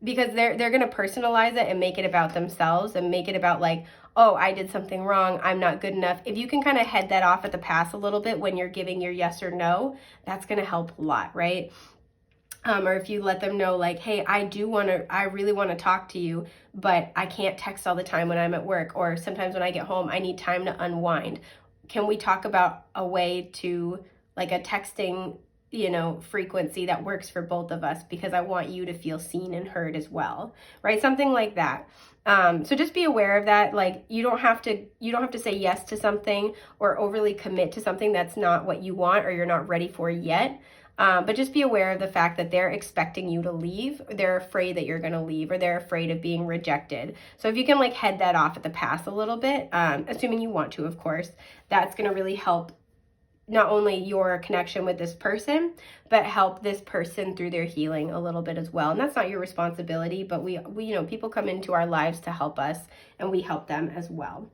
Because they're going to personalize it and make it about themselves and make it about like, oh, I did something wrong, I'm not good enough. If you can kind of head that off at the pass a little bit when you're giving your yes or no, that's going to help a lot, right? Or if you let them know like, hey, I really want to talk to you, but I can't text all the time when I'm at work, or sometimes when I get home, I need time to unwind. Can we talk about a way to, like, a texting, you know, frequency that works for both of us, because I want you to feel seen and heard as well, right? Something like that. So just be aware of that. Like, you don't have to say yes to something or overly commit to something that's not what you want or you're not ready for yet. But just be aware of the fact that they're expecting you to leave, or they're afraid that you're going to leave, or they're afraid of being rejected. So if you can like head that off at the pass a little bit, assuming you want to, of course, that's going to really help not only your connection with this person, but help this person through their healing a little bit as well. And that's not your responsibility, but we you know, people come into our lives to help us, and we help them as well.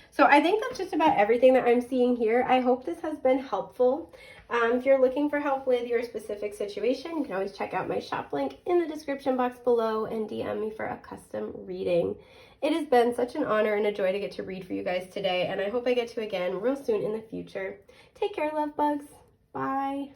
So I think that's just about everything that I'm seeing here. I hope this has been helpful. If you're looking for help with your specific situation, you can always check out my shop link in the description box below and DM me for a custom reading. It has been such an honor and a joy to get to read for you guys today, and I hope I get to again real soon in the future. Take care, love bugs. Bye.